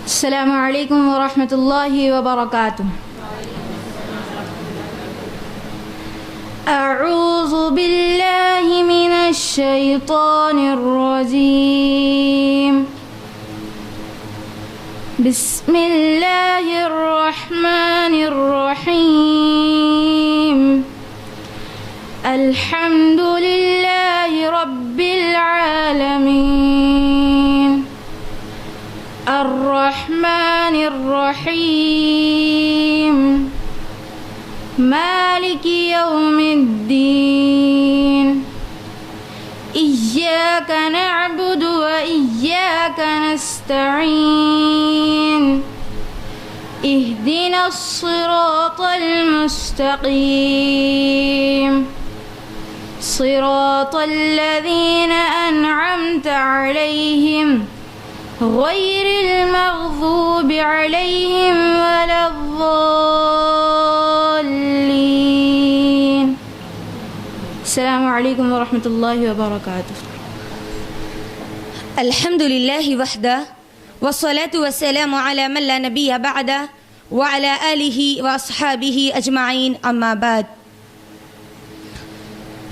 السلام علیکم ورحمۃ اللہ وبرکاتہ. اعوذ باللہ من الشیطان الرجیم. بسم اللہ الرحمن الرحیم. الحمد للہ رب العالمین الرحمن الرحیم مالک یوم الدین. إياك نعبد وإياك نستعين. اهدنا الصراط المستقيم صراط الذين أنعمت عليهم غير المغضوب عليهم ولا الضالين. السلام علیکم ورحمۃ اللہ وبرکاتہ. الحمد للہ وحدہ والصلاة والسلام على من لا نبی بعدہ وعلى آلہ واصحابہ اجمعین اما بعد.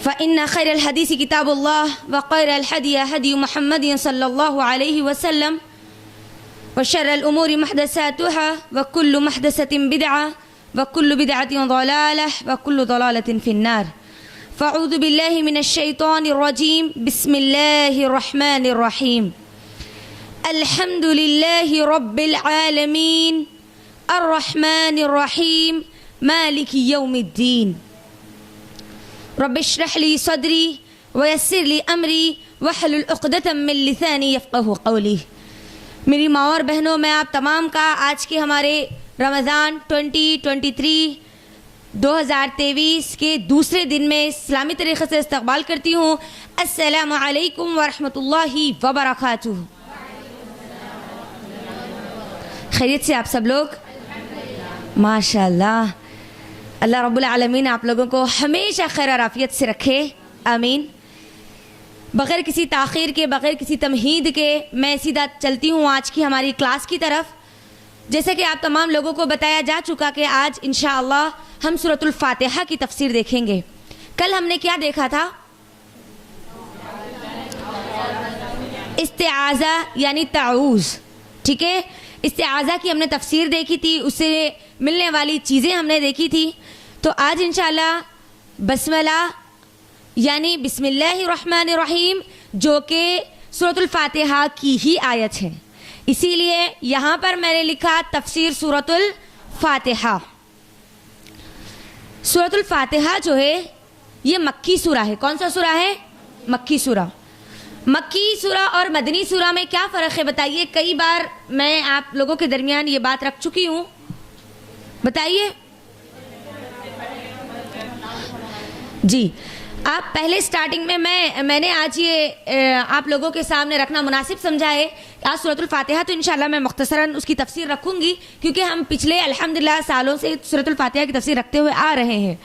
فإن خیر الحدیث کتاب اللہ وخیر الہدی ہدی محمد صلی اللہ علیہ وسلم وشر الامور محدثاتها وكل محدثة بدعة وكل بدعة ضلالة وكل ضلالة في النار. فاعوذ باللہ من الشیطان الرجیم. بسم اللہ الرحمن الرحیم. الحمد للہ رب العالمین الرحمن الرحیم مالک یوم الدین. رب اشرح لی صدری ویسر لی امری واحلل عقدۃ من لسانی یفقہوا قولی. میری ماں اور بہنوں، میں آپ تمام کا آج کے ہمارے رمضان 2023 کے دوسرے دن میں اسلامی طریقے سے استقبال کرتی ہوں. السلام علیکم ورحمۃ اللہ وبرکاتہ. خیریت سے آپ سب لوگ؟ ماشاء اللہ. اللہ رب العالمین آپ لوگوں کو ہمیشہ خیر اور عافیت سے رکھے، آمین. بغیر کسی تاخیر کے، بغیر کسی تمہید کے میں سیدھا چلتی ہوں آج کی ہماری کلاس کی طرف. جیسے کہ آپ تمام لوگوں کو بتایا جا چکا کہ آج انشاءاللہ ہم سورۃ الفاتحہ کی تفسیر دیکھیں گے. کل ہم نے کیا دیکھا تھا؟ استعاذہ یعنی تعوذ، ٹھیک ہے. استعاذہ کی ہم نے تفسیر دیکھی تھی، اس سے ملنے والی چیزیں ہم نے دیکھی تھی. تو آج انشاءاللہ بسملہ یعنی بسم اللہ الرحمن الرحیم جو کہ سورۃ الفاتحہ کی ہی آیت ہے، اسی لیے یہاں پر میں نے لکھا تفسیر سورۃ الفاتحہ. سورۃ الفاتحہ جو ہے یہ مکی سورہ ہے. کون سا سورہ ہے؟ مکی سورہ. مکی سورہ اور مدنی سورہ میں کیا فرق ہے بتائیے؟ کئی بار میں آپ لوگوں کے درمیان یہ بات رکھ چکی ہوں، بتائیے. جی آپ پہلے سٹارٹنگ میں میں نے آج یہ آپ لوگوں کے سامنے رکھنا مناسب سمجھا ہے. آج سورۃ الفاتحہ تو انشاءاللہ میں مختصراً اس کی تفسیر رکھوں گی، کیونکہ ہم پچھلے الحمدللہ سالوں سے سورۃ الفاتحہ کی تفسیر رکھتے ہوئے آ رہے ہیں.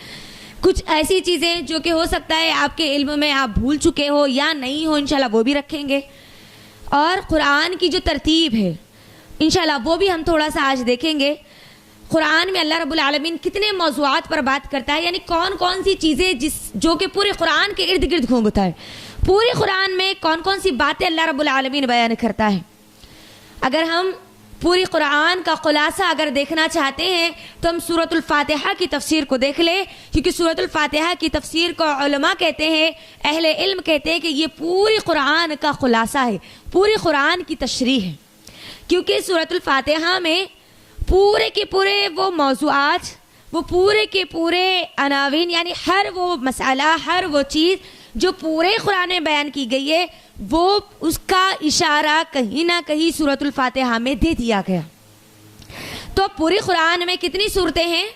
کچھ ایسی چیزیں جو کہ ہو سکتا ہے آپ کے علم میں آپ بھول چکے ہو یا نہیں ہو، انشاءاللہ وہ بھی رکھیں گے. اور قرآن کی جو ترتیب ہے انشاءاللہ وہ بھی ہم تھوڑا سا آج دیکھیں گے. قرآن میں اللہ رب العالمین کتنے موضوعات پر بات کرتا ہے، یعنی کون کون سی چیزیں جو کہ پورے قرآن کے ارد گرد گھومتا ہے. پورے قرآن میں کون کون سی باتیں اللہ رب العالمین بیان کرتا ہے. اگر ہم پوری قرآن کا خلاصہ اگر دیکھنا چاہتے ہیں تو ہم سورۃ الفاتحہ کی تفسیر کو دیکھ لیں، کیونکہ سورۃ الفاتحہ کی تفسیر کو علماء کہتے ہیں، اہل علم کہتے ہیں کہ یہ پوری قرآن کا خلاصہ ہے، پوری قرآن کی تشریح ہے. کیونکہ سورۃ الفاتحہ میں پورے کے پورے وہ موضوعات، وہ پورے کے پورے عناوین، یعنی ہر وہ مسئلہ، ہر وہ چیز جو پورے قرآن میں بیان کی گئی ہے وہ اس کا اشارہ کہیں نہ کہیں سورۃ الفاتحہ میں دے دیا گیا. تو پوری قرآن میں کتنی صورتیں ہیں؟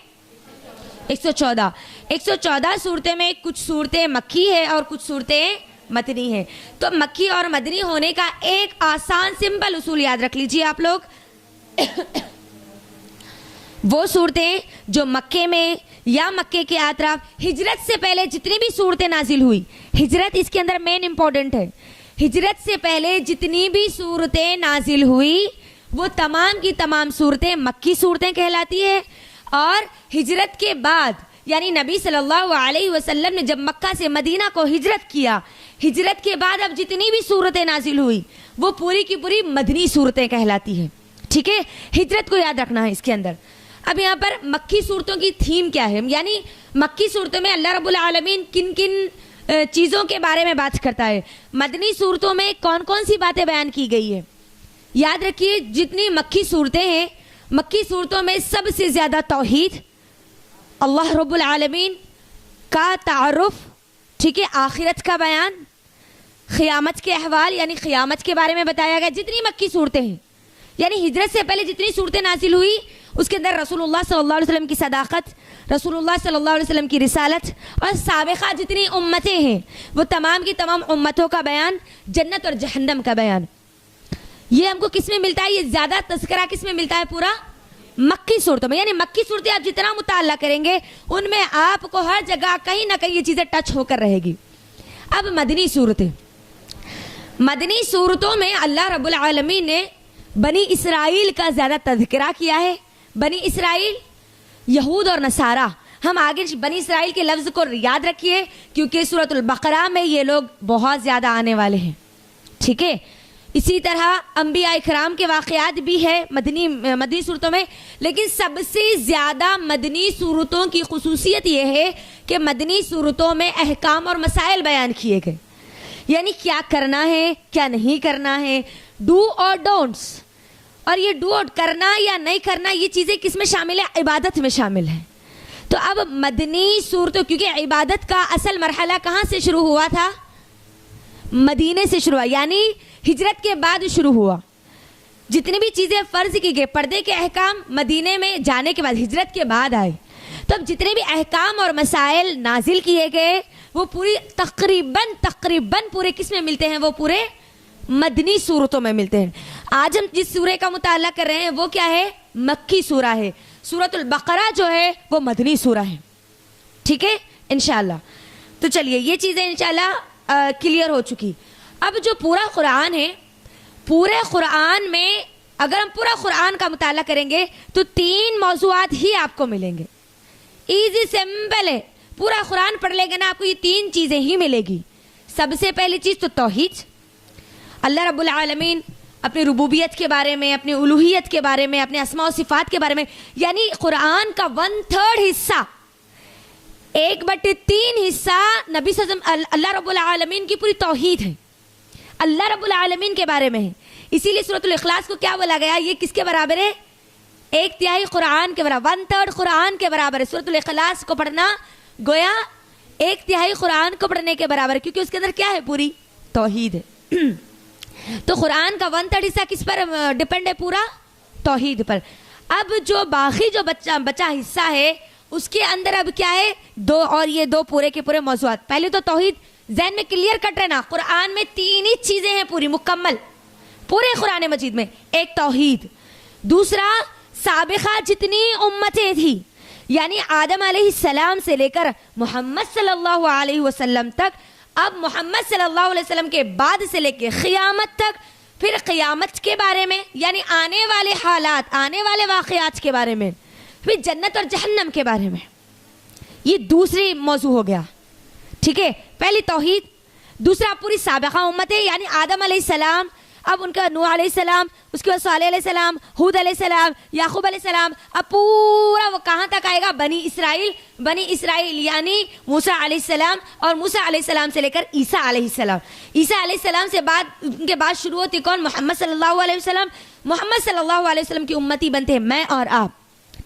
114 صورتیں میں کچھ صورتیں مکی ہے اور کچھ صورتیں مدنی ہے. تو مکی اور مدنی ہونے کا ایک آسان سمپل اصول یاد رکھ لیجئے آپ لوگ. وہ صورتیں جو مکے میں یا مکے کے اطراف ہجرت سے پہلے جتنی بھی صورتیں نازل ہوئی، ہجرت اس کے اندر مین امپورٹنٹ ہے، ہجرت سے پہلے جتنی بھی صورتیں نازل ہوئی وہ تمام کی تمام صورتیں مکی صورتیں کہلاتی ہیں. اور ہجرت کے بعد یعنی نبی صلی اللہ علیہ وسلم نے جب مکہ سے مدینہ کو ہجرت کیا, ہجرت کے بعد اب جتنی بھی صورتیں نازل ہوئی وہ پوری کی پوری مدنی صورتیں کہلاتی ہیں. ٹھیک ہے, ہجرت کو یاد رکھنا ہے اس کے اندر. اب یہاں پر مکی صورتوں کی تھیم کیا ہے, یعنی مکی صورتوں میں اللہ رب العالمین کن کن چیزوں کے بارے میں بات کرتا ہے, مدنی صورتوں میں کون کون سی باتیں بیان کی گئی ہے. یاد رکھیے جتنی مکی صورتیں ہیں, مکی صورتوں میں سب سے زیادہ توحید, اللہ رب العالمین کا تعارف, ٹھیک ہے, آخرت کا بیان, قیامت کے احوال یعنی قیامت کے بارے میں بتایا گیا. جتنی مکی صورتیں ہیں یعنی ہجرت سے پہلے جتنی صورتیں نازل ہوئی اس کے اندر رسول اللہ صلی اللہ علیہ وسلم کی صداقت, رسول اللہ صلی اللہ علیہ وسلم کی رسالت اور سابقہ جتنی امتیں ہیں وہ تمام کی تمام امتوں کا بیان, جنت اور جہنم کا بیان. یہ ہم کو کس میں ملتا ہے, یہ زیادہ تذکرہ کس میں ملتا ہے, پورا مکی صورتوں میں. یعنی مکی صورتیں آپ جتنا مطالعہ کریں گے ان میں آپ کو ہر جگہ کہیں نہ کہیں یہ چیزیں ٹچ ہو کر رہے گی. اب مدنی صورتیں, مدنی صورتوں میں اللہ رب العالمین نے بنی اسرائیل کا زیادہ تذکرہ کیا ہے. بنی اسرائیل یہود اور نصارہ, ہم آگے بنی اسرائیل کے لفظ کو یاد رکھیے کیونکہ سورۃ البقرہ میں یہ لوگ بہت زیادہ آنے والے ہیں. ٹھیک ہے, اسی طرح انبیاء کرام کے واقعات بھی ہے مدنی صورتوں میں, لیکن سب سے زیادہ مدنی صورتوں کی خصوصیت یہ ہے کہ مدنی صورتوں میں احکام اور مسائل بیان کیے گئے, یعنی کیا کرنا ہے کیا نہیں کرنا ہے, ڈو اور ڈونٹس. اور یہ ڈو اور کرنا یا نہیں کرنا یہ چیزیں کس میں شامل ہے, عبادت میں شامل ہیں. تو اب مدنی صورتوں, کیونکہ عبادت کا اصل مرحلہ کہاں سے شروع ہوا تھا, مدینے سے شروع ہوا, یعنی ہجرت کے بعد شروع ہوا. جتنی بھی چیزیں فرض کی گئی, پردے کے احکام مدینے میں جانے کے بعد, ہجرت کے بعد آئے. تو اب جتنے بھی احکام اور مسائل نازل کیے گئے وہ پوری تقریباً پورے کس میں ملتے ہیں, وہ پورے مدنی صورتوں میں ملتے ہیں. آج ہم جس سورہ کا مطالعہ کر رہے ہیں وہ کیا ہے, مکی سورہ ہے. سورۃ البقرہ جو ہے وہ مدنی سورہ ہے. ٹھیک ہے انشاءاللہ. تو چلیے یہ چیزیں انشاءاللہ کلیئر ہو چکی. اب جو پورا قرآن ہے, پورے قرآن میں اگر ہم پورا قرآن کا مطالعہ کریں گے تو 3 موضوعات ہی آپ کو ملیں گے. ایزی سمپل ہے, پورا قرآن پڑھ لیں گے نا آپ کو یہ 3 چیزیں ہی ملے گی. سب سے پہلی چیز تو توحید, اللہ رب العالمین اپنی ربوبیت کے بارے میں, اپنی الوہیت کے بارے میں, اپنے اسماء و صفات کے بارے میں, یعنی قرآن کا 1/3 حصہ, 1/3 حصہ نبی صلی اللہ علیہ وسلم اللہ رب العالمین کی پوری توحید ہے, اللہ رب العالمین کے بارے میں ہے. اسی لیے سورۃ الاخلاص کو کیا بولا گیا, یہ کس کے برابر ہے, 1/3 قرآن کے برابر, 1/3 قرآن کے برابر ہے. سورۃ الاخلاص کو پڑھنا گویا 1/3 قرآن کو پڑھنے کے برابر ہے, کیونکہ اس کے اندر کیا ہے, پوری توحید ہے. تو قرآن کا 1/3 حصہ کس پر ڈپینڈ ہے, پورا توحید پر. اب جو باقی جو بچا حصہ ہے اس کے اندر اب کیا ہے, 2 اور یہ 2 پورے کے پورے موضوعات. پہلے تو توحید ذہن میں کلیئر کٹ رہنا, قرآن میں 3 ہی چیزیں ہیں پوری مکمل پورے قرآن مجید میں. ایک توحید, دوسرا سابقہ جتنی امتیں تھیں یعنی آدم علیہ السلام سے لے کر محمد صلی اللہ علیہ وسلم تک, اب محمد صلی اللہ علیہ وسلم کے بعد سے لے کے قیامت تک, پھر قیامت کے بارے میں یعنی آنے والے حالات, آنے والے واقعات کے بارے میں, پھر جنت اور جہنم کے بارے میں. یہ دوسری موضوع ہو گیا. ٹھیک ہے, پہلی توحید, دوسرا پوری سابقہ امتیں یعنی آدم علیہ السلام, اب ان کا نوح علیہ السلام, اس کے بعد صالح علیہ السلام, ہود علیہ السلام, یعقوب علیہ السلام, اب پورا وہ کہاں تک آئے گا, بنی اسرائیل. بنی اسرائیل یعنی موسیٰ علیہ السلام, اور موسیٰ علیہ السلام سے لے کر عیسیٰ علیہ السلام. عیسیٰ علیہ السلام سے بعد ان کے بعد شروع ہوتی کون, محمد صلی اللہ علیہ وسلم. محمد صلی اللہ علیہ وسلم کی امتی بنتے ہیں میں اور آپ.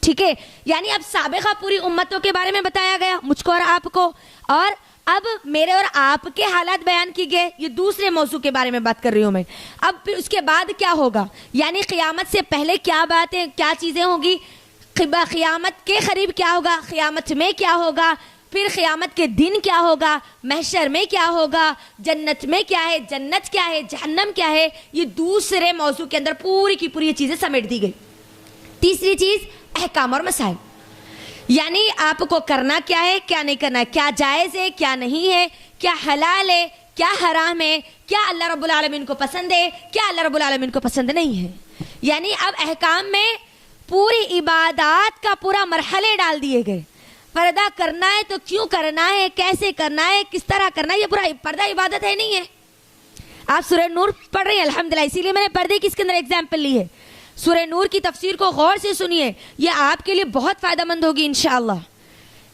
ٹھیک ہے, یعنی اب سابقہ پوری امتوں کے بارے میں بتایا گیا مجھ کو اور آپ کو, اور اب میرے اور آپ کے حالات بیان کی گئے. یہ دوسرے موضوع کے بارے میں بات کر رہی ہوں میں. اب پھر اس کے بعد کیا ہوگا, یعنی قیامت سے پہلے کیا باتیں, کیا چیزیں ہوں گی, قیامت کے قریب کیا ہوگا, قیامت میں کیا ہوگا, پھر قیامت کے دن کیا ہوگا, محشر میں کیا ہوگا, جنت میں کیا ہے, جنت کیا ہے, جہنم کیا ہے. یہ دوسرے موضوع کے اندر پوری کی پوری یہ چیزیں سمیٹ دی گئی. تیسری چیز احکام اور مسائل, یعنی آپ کو کرنا کیا ہے, کیا نہیں کرنا ہے, کیا جائز ہے, کیا نہیں ہے, کیا حلال ہے, کیا حرام ہے, کیا اللہ رب العالمین کو پسند ہے, کیا اللہ رب العالمین کو پسند نہیں ہے. یعنی اب احکام میں پوری عبادات کا پورا مرحلے ڈال دیے گئے. پردہ کرنا ہے تو کیوں کرنا ہے, کیسے کرنا ہے, کس طرح کرنا ہے. یہ پورا پردہ عبادت ہے نہیں ہے. آپ سورہ نور پڑھ رہے ہیں الحمدللہ, اسی لیے میں نے پردے کی اس کے اندر ایگزامپل لی ہے. سورہ نور کی تفسیر کو غور سے سنیے, یہ آپ کے لیے بہت فائدہ مند ہوگی انشاءاللہ.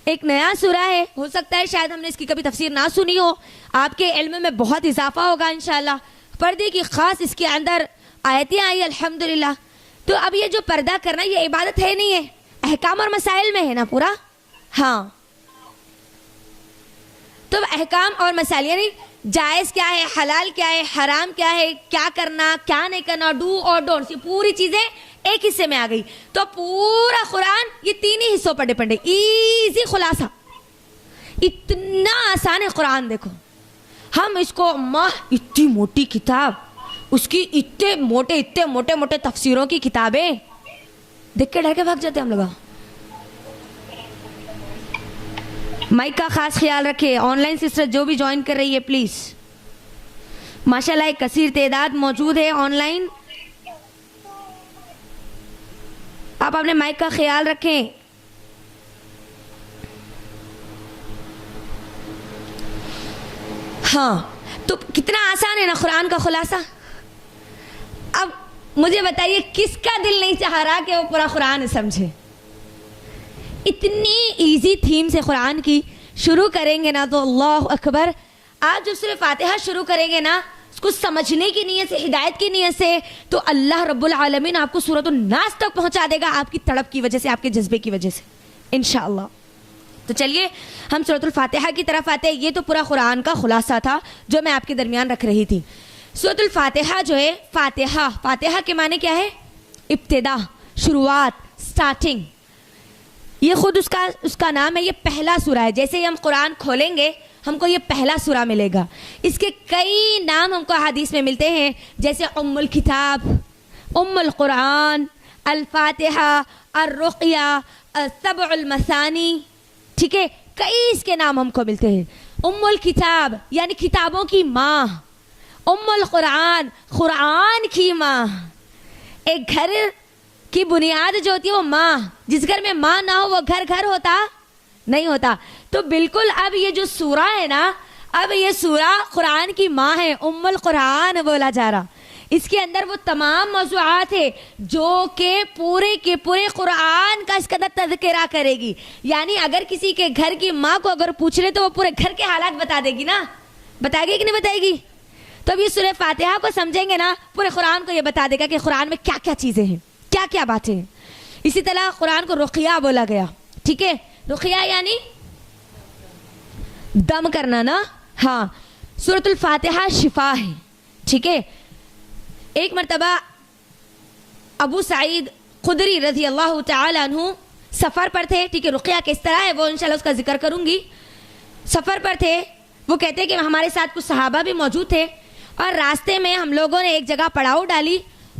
ایک نیا سورہ ہے, ہو سکتا ہے شاید ہم نے اس کی کبھی تفسیر نہ سنی ہو, آپ کے علم میں بہت اضافہ ہوگا انشاءاللہ. پردے کی خاص اس کے اندر آیتیں آئی الحمدللہ. تو اب یہ جو پردہ کرنا یہ عبادت ہے نہیں ہے, احکام اور مسائل میں ہے نا پورا. ہاں تو احکام اور مسائل یعنی جائز کیا ہے, حلال کیا ہے, حرام کیا ہے, کیا کرنا کیا نہیں کرنا, ڈو اور ڈونٹس, یہ پوری چیزیں ایک حصے میں آ گئی. تو پورا قرآن یہ تین ہی حصوں پر ڈپینڈ ہے. ایزی خلاصہ, اتنا آسان ہے قرآن. دیکھو ہم اس کو اتنی موٹی کتاب, اس کی اتنے موٹے تفسیروں کی کتابیں دیکھ کے ڈر کے بھاگ جاتے ہیں ہم لوگ. مائک کا خاص خیال رکھے. آن لائن سسٹر جو بھی جوائن کر رہی ہے پلیز, ماشاءاللہ ایک کثیر تعداد موجود ہے آن لائن. آپ اپنے مائک کا خیال رکھیں. ہاں تو کتنا آسان ہے نا قرآن کا خلاصہ. اب مجھے بتائیے کس کا دل نہیں چاہ رہا کہ وہ پورا قرآن سمجھے. اتنی ایزی تھیم سے قرآن کی شروع کریں گے نا تو اللہ اکبر. آپ جب سورہ فاتحہ شروع کریں گے نا اس کو سمجھنے کی نیت سے, ہدایت کی نیت سے, تو اللہ رب العالمین آپ کو سورۃ الناس تک پہنچا دے گا آپ کی تڑپ کی وجہ سے, آپ کے جذبے کی وجہ سے انشاءاللہ. تو چلیے ہم سورۃ الفاتحہ کی طرف آتے ہیں. یہ تو پورا قرآن کا خلاصہ تھا جو میں آپ کے درمیان رکھ رہی تھی. سورۃ الفاتحہ جو ہے, فاتحہ کے معنی کیا ہے؟ ابتدا, شروعات, سٹارٹنگ. یہ خود اس کا نام ہے. یہ پہلا سورہ ہے. جیسے ہی ہم قرآن کھولیں گے ہم کو یہ پہلا سورہ ملے گا. اس کے کئی نام ہم کو حدیث میں ملتے ہیں, جیسے ام الکتاب, ام القرآن, الفاتحہ, الرقیہ, السبع المثانی. ٹھیک ہے, کئی اس کے نام ہم کو ملتے ہیں. ام الکتاب یعنی کتابوں کی ماں, ام القرآن قرآن کی ماں. ایک گھر کی بنیاد جو ہوتی ہے وہ ماں, جس گھر میں ماں نہ ہو وہ گھر ہوتا نہیں ہوتا. تو بالکل اب یہ جو سورہ ہے نا, اب یہ سورہ قرآن کی ماں ہے, ام القرآن بولا جا رہا. اس کے اندر وہ تمام موضوعات ہیں جو کہ پورے کے پورے قرآن کا اس کے اندر تذکرہ کرے گی. یعنی اگر کسی کے گھر کی ماں کو اگر پوچھ لے تو وہ پورے گھر کے حالات بتا دے گی نا, بتائے گی کہ نہیں بتائے گی. تو اب یہ سورہ فاتحہ کو سمجھیں گے نا, پورے قرآن کو یہ بتا دے گا کہ قرآن میں کیا کیا چیزیں ہیں, کیا کیا باتیں ہیں. اسی طرح قرآن کو رقیہ بولا گیا. ٹھیک ہے, رقیہ یعنی دم کرنا نا. ہاں سورۃ الفاتحہ شفا ہے. ٹھیک ہے, ایک مرتبہ ابو سعید خدری رضی اللہ تعالی عنہ سفر پر تھے. ٹھیک ہے, رقیہ کس طرح ہے وہ انشاءاللہ اس کا ذکر کروں گی. سفر پر تھے, وہ کہتے ہیں کہ ہمارے ساتھ کچھ صحابہ بھی موجود تھے, اور راستے میں ہم لوگوں نے ایک جگہ پڑاؤ ڈالی.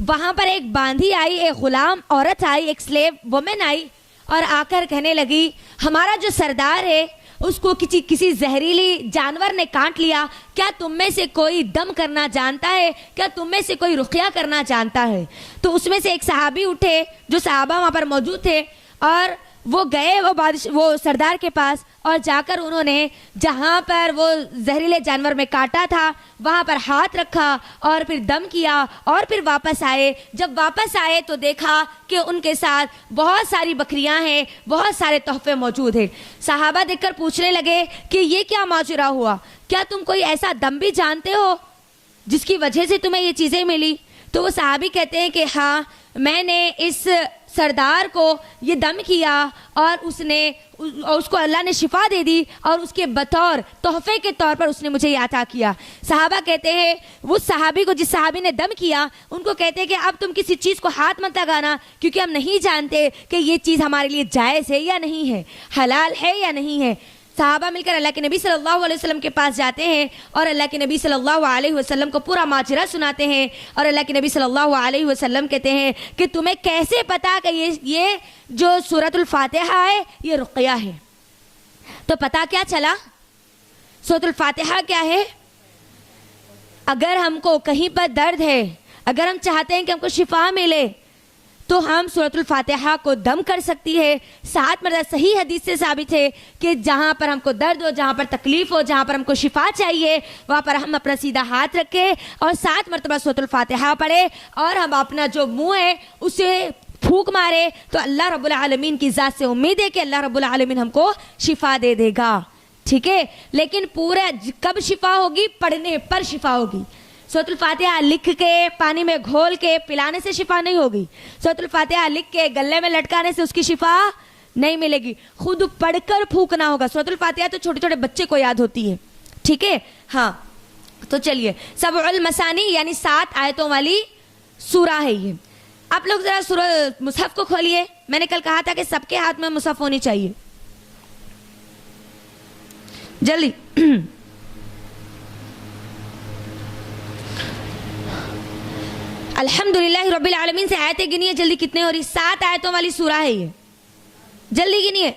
وہاں پر ایک باندھی آئی, ایک غلام عورت آئی, ایک سلیو وومن آئی, اور آ کر کہنے لگی ہمارا جو سردار ہے اس کو کسی زہریلی جانور نے کاٹ لیا, کیا تم میں سے کوئی دم کرنا جانتا ہے, کیا تم میں سے کوئی رقیہ کرنا جانتا ہے. تو اس میں سے ایک صحابی اٹھے جو صحابہ وہاں پر موجود تھے, اور وہ گئے وہ سردار کے پاس, اور جا کر انہوں نے جہاں پر وہ زہریلے جانور میں کاٹا تھا وہاں پر ہاتھ رکھا اور پھر دم کیا, اور پھر واپس آئے. جب واپس آئے تو دیکھا کہ ان کے ساتھ بہت ساری بکریاں ہیں, بہت سارے تحفے موجود ہیں. صحابہ دیکھ کر پوچھنے لگے کہ یہ کیا ماجرا ہوا, کیا تم کوئی ایسا دم بھی جانتے ہو جس کی وجہ سے تمہیں یہ چیزیں ملی. تو وہ صحابی کہتے ہیں کہ ہاں, میں نے اس سردار کو یہ دم کیا اور اس کو اللہ نے شفا دے دی, اور اس کے بطور تحفے کے طور پر اس نے مجھے یہ عطا کیا. صحابہ کہتے ہیں وہ صحابی کو, جس صحابی نے دم کیا, ان کو کہتے ہیں کہ اب تم کسی چیز کو ہاتھ مت لگانا, کیونکہ ہم نہیں جانتے کہ یہ چیز ہمارے لیے جائز ہے یا نہیں ہے, حلال ہے یا نہیں ہے. صحابہ مل کر اللہ کے نبی صلی اللہ علیہ وسلم کے پاس جاتے ہیں, اور اللہ کے نبی صلی اللہ علیہ وسلم کو پورا ماجرا سناتے ہیں. اور اللہ کے نبی صلی اللہ علیہ وسلم کہتے ہیں کہ تمہیں کیسے پتا کہ یہ جو سورۃ الفاتحہ ہے یہ رقیہ ہے. تو پتا کیا چلا, سورۃ الفاتحہ کیا ہے؟ اگر ہم کو کہیں پر درد ہے، اگر ہم چاہتے ہیں کہ ہم کو شفا ملے تو ہم سورۃ الفاتحہ کو دم کر سکتی ہے. 7 مرتبہ صحیح حدیث سے ثابت ہے کہ جہاں پر ہم کو درد ہو، جہاں پر تکلیف ہو، جہاں پر ہم کو شفا چاہیے، وہاں پر ہم اپنا سیدھا ہاتھ رکھیں اور 7 مرتبہ سورۃ الفاتحہ پڑھے اور ہم اپنا جو منہ ہے اسے پھونک مارے تو اللہ رب العالمین کی ذات سے امید ہے کہ اللہ رب العالمین ہم کو شفا دے دے گا. ٹھیک ہے، لیکن پورا کب شفا ہوگی؟ پڑھنے پر شفا ہوگی. سورۃ الفاتحہ لکھ کے پانی میں گھول کے پلانے سے شفا نہیں ہوگی. سورۃ الفاتحہ لکھ کے گلے میں لٹکانے سے اس کی شفا نہیں ملے گی. خود پڑھ کر پھونکنا ہوگا. سورۃ الفاتحہ تو چھوٹے چھوٹے بچے کو یاد ہوتی ہے. ٹھیک ہے، ہاں تو چلیے. سبع المثانی یعنی 7 آیتوں والی سورہ ہے یہ. آپ لوگ ذرا سورہ مصحف کو کھولیے. میں نے کل کہا تھا کہ سب کے ہاتھ میں مصحف ہونی چاہیے. جلدی. الحمدللہ رب العالمین سے آیتیں گنیے جلدی. کتنے ہو رہی؟ 7 آیتوں والی سورہ ہے یہ. جلدی گنیے.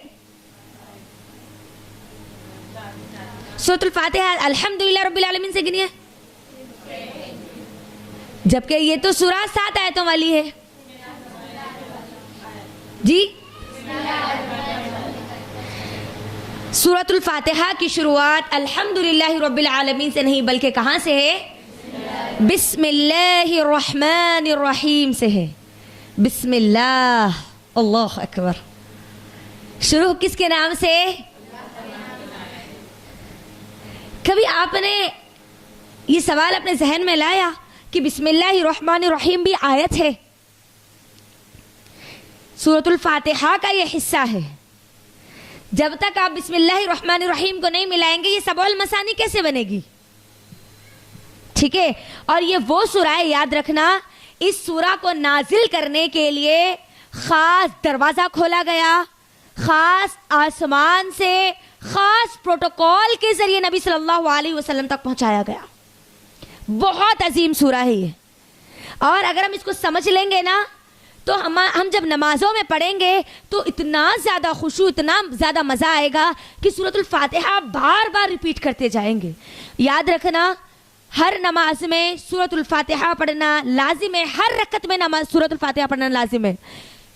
سورۃ الفاتحہ الحمدللہ رب العالمین سے گنیے. جبکہ یہ تو سورہ 7 آیتوں والی ہے. جی سورۃ الفاتحہ کی شروعات الحمدللہ رب العالمین سے نہیں بلکہ کہاں سے ہے؟ بسم اللہ الرحمن الرحیم سے ہے. بسم اللہ. اللہ اکبر. شروع کس کے نام سے؟ کبھی آپ نے یہ سوال اپنے ذہن میں لایا کہ بسم اللہ الرحمن الرحیم بھی آیت ہے؟ سورۃ الفاتحہ کا یہ حصہ ہے. جب تک آپ بسم اللہ الرحمن الرحیم کو نہیں ملائیں گے یہ سبع المثانی کیسے بنے گی؟ ٹھیک ہے، اور یہ وہ سورہ ہے، یاد رکھنا اس سورہ کو نازل کرنے کے لیے خاص دروازہ کھولا گیا، خاص آسمان سے خاص پروٹوکول کے ذریعے نبی صلی اللہ علیہ وسلم تک پہنچایا گیا. بہت عظیم سورہ ہے یہ. اور اگر ہم اس کو سمجھ لیں گے نا تو ہم جب نمازوں میں پڑھیں گے تو اتنا زیادہ خشوع، اتنا زیادہ مزہ آئے گا کہ سورۃ الفاتحہ بار بار ریپیٹ کرتے جائیں گے. یاد رکھنا ہر نماز میں سورۃ الفاتحہ پڑھنا لازم ہے. ہر رکعت میں سورۃ الفاتحہ پڑھنا لازم ہے.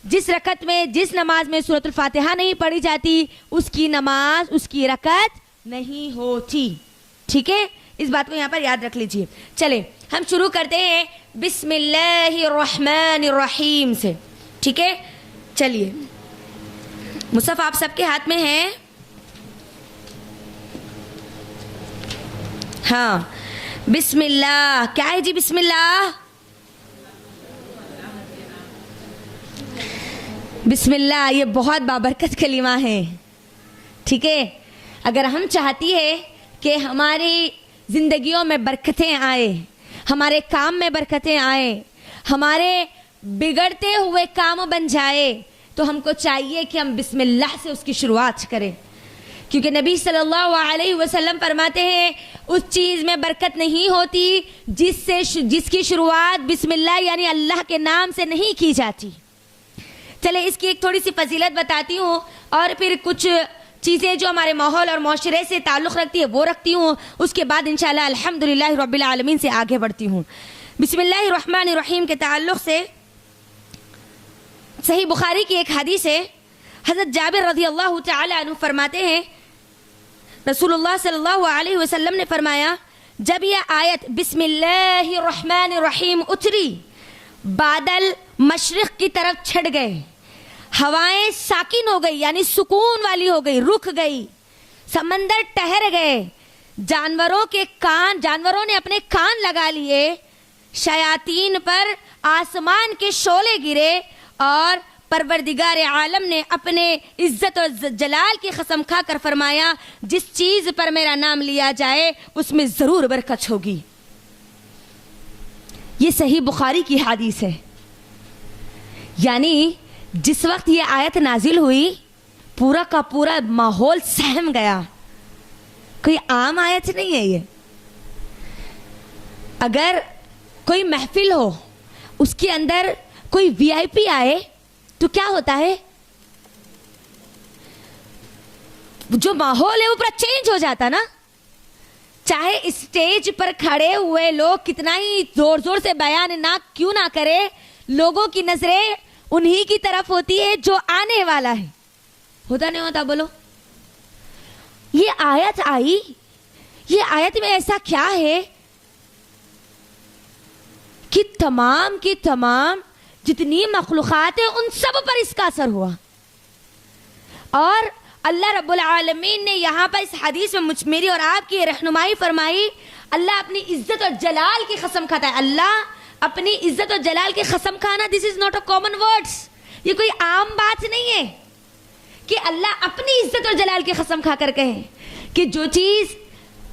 جس رکعت میں جس نماز میں سورۃ الفاتحہ نہیں پڑھی جاتی اس کی نماز، اس کی رکعت نہیں ہوتی. ٹھیک ہے، اس بات کو یہاں پر یاد رکھ لیجئے. چلیں ہم شروع کرتے ہیں بسم اللہ الرحمن الرحیم سے. ٹھیک ہے، چلیے. مصحف آپ سب کے ہاتھ میں ہے؟ ہاں. بسم اللہ کیا ہے جی؟ بسم اللہ. بسم اللہ یہ بہت بابرکت کلمہ ہے. ٹھیک ہے، اگر ہم چاہتی ہے کہ ہماری زندگیوں میں برکتیں آئے، ہمارے کام میں برکتیں آئے، ہمارے بگڑتے ہوئے کام بن جائے تو ہم کو چاہیے کہ ہم بسم اللہ سے اس کی شروعات کریں. کیونکہ نبی صلی اللہ علیہ وسلم فرماتے ہیں اس چیز میں برکت نہیں ہوتی جس کی شروعات بسم اللہ یعنی اللہ کے نام سے نہیں کی جاتی. چلے اس کی ایک تھوڑی سی فضیلت بتاتی ہوں اور پھر کچھ چیزیں جو ہمارے ماحول اور معاشرے سے تعلق رکھتی ہے وہ رکھتی ہوں. اس کے بعد انشاءاللہ الحمدللہ رب العالمین سے آگے بڑھتی ہوں. بسم اللہ الرحمن الرحیم کے تعلق سے صحیح بخاری کی ایک حدیث ہے. حضرت جابر رضی اللہ تعالی عنہ فرماتے ہیں رسول اللہ صلی اللہ علیہ وسلم نے فرمایا جب یہ آیت بسم اللہ الرحمن الرحیم اتری بادل مشرق کی طرف چھڑ گئے، ہوائیں ساکن ہو گئی یعنی سکون والی ہو گئی، رک گئی، سمندر ٹھہر گئے، جانوروں نے اپنے کان لگا لیے، شیاطین پر آسمان کے شعلے گرے اور پروردگار عالم نے اپنے عزت اور جلال کی قسم کھا کر فرمایا جس چیز پر میرا نام لیا جائے اس میں ضرور برکت ہوگی. یہ صحیح بخاری کی حدیث ہے. یعنی جس وقت یہ آیت نازل ہوئی پورا کا پورا ماحول سہم گیا. کوئی عام آیت نہیں ہے یہ. اگر کوئی محفل ہو اس کے اندر کوئی وی آئی پی آئے تو کیا ہوتا ہے؟ جو ماحول ہے وہ پورا چینج ہو جاتا نا. چاہے اسٹیج پر کھڑے ہوئے لوگ کتنا ہی زور زور سے بیان نہ کیوں نہ کرے، لوگوں کی نظریں انہی کی طرف ہوتی ہے جو آنے والا ہے. ہوتا نہیں ہوتا؟ بولو. یہ آیت آئی، یہ آیت میں ایسا کیا ہے کہ تمام کی تمام جتنی مخلوقات ہیں ان سب پر اس کا اثر ہوا. اور اللہ رب العالمین نے یہاں پر اس حدیث میں میری اور آپ کی رہنمائی فرمائی. اللہ اپنی عزت اور جلال کی قسم کھاتا ہے. اللہ اپنی عزت اور جلال کی قسم کھانا، this is not a common words. یہ کوئی عام بات نہیں ہے کہ اللہ اپنی عزت اور جلال کی قسم کھا کر کہے کہ جو چیز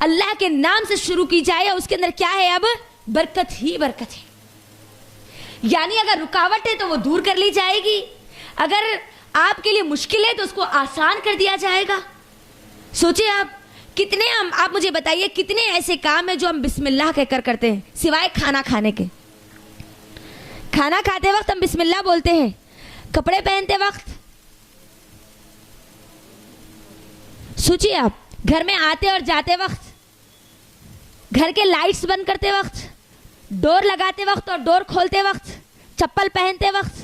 اللہ کے نام سے شروع کی جائے اس کے اندر کیا ہے؟ اب برکت ہی برکت ہے. یعنی اگر رکاوٹ ہے تو وہ دور کر لی جائے گی، اگر آپ کے لیے مشکل ہے تو اس کو آسان کر دیا جائے گا. سوچیں آپ کتنے آپ مجھے بتائیے کتنے ایسے کام ہیں جو ہم بسم اللہ کہہ کر کرتے ہیں سوائے کھانا کھانے کے. کھانا کھاتے وقت ہم بسم اللہ بولتے ہیں، کپڑے پہنتے وقت. سوچیے آپ گھر میں آتے اور جاتے وقت، گھر کے لائٹس بند کرتے وقت، ڈور لگاتے وقت اور ڈور کھولتے وقت، چپل پہنتے وقت.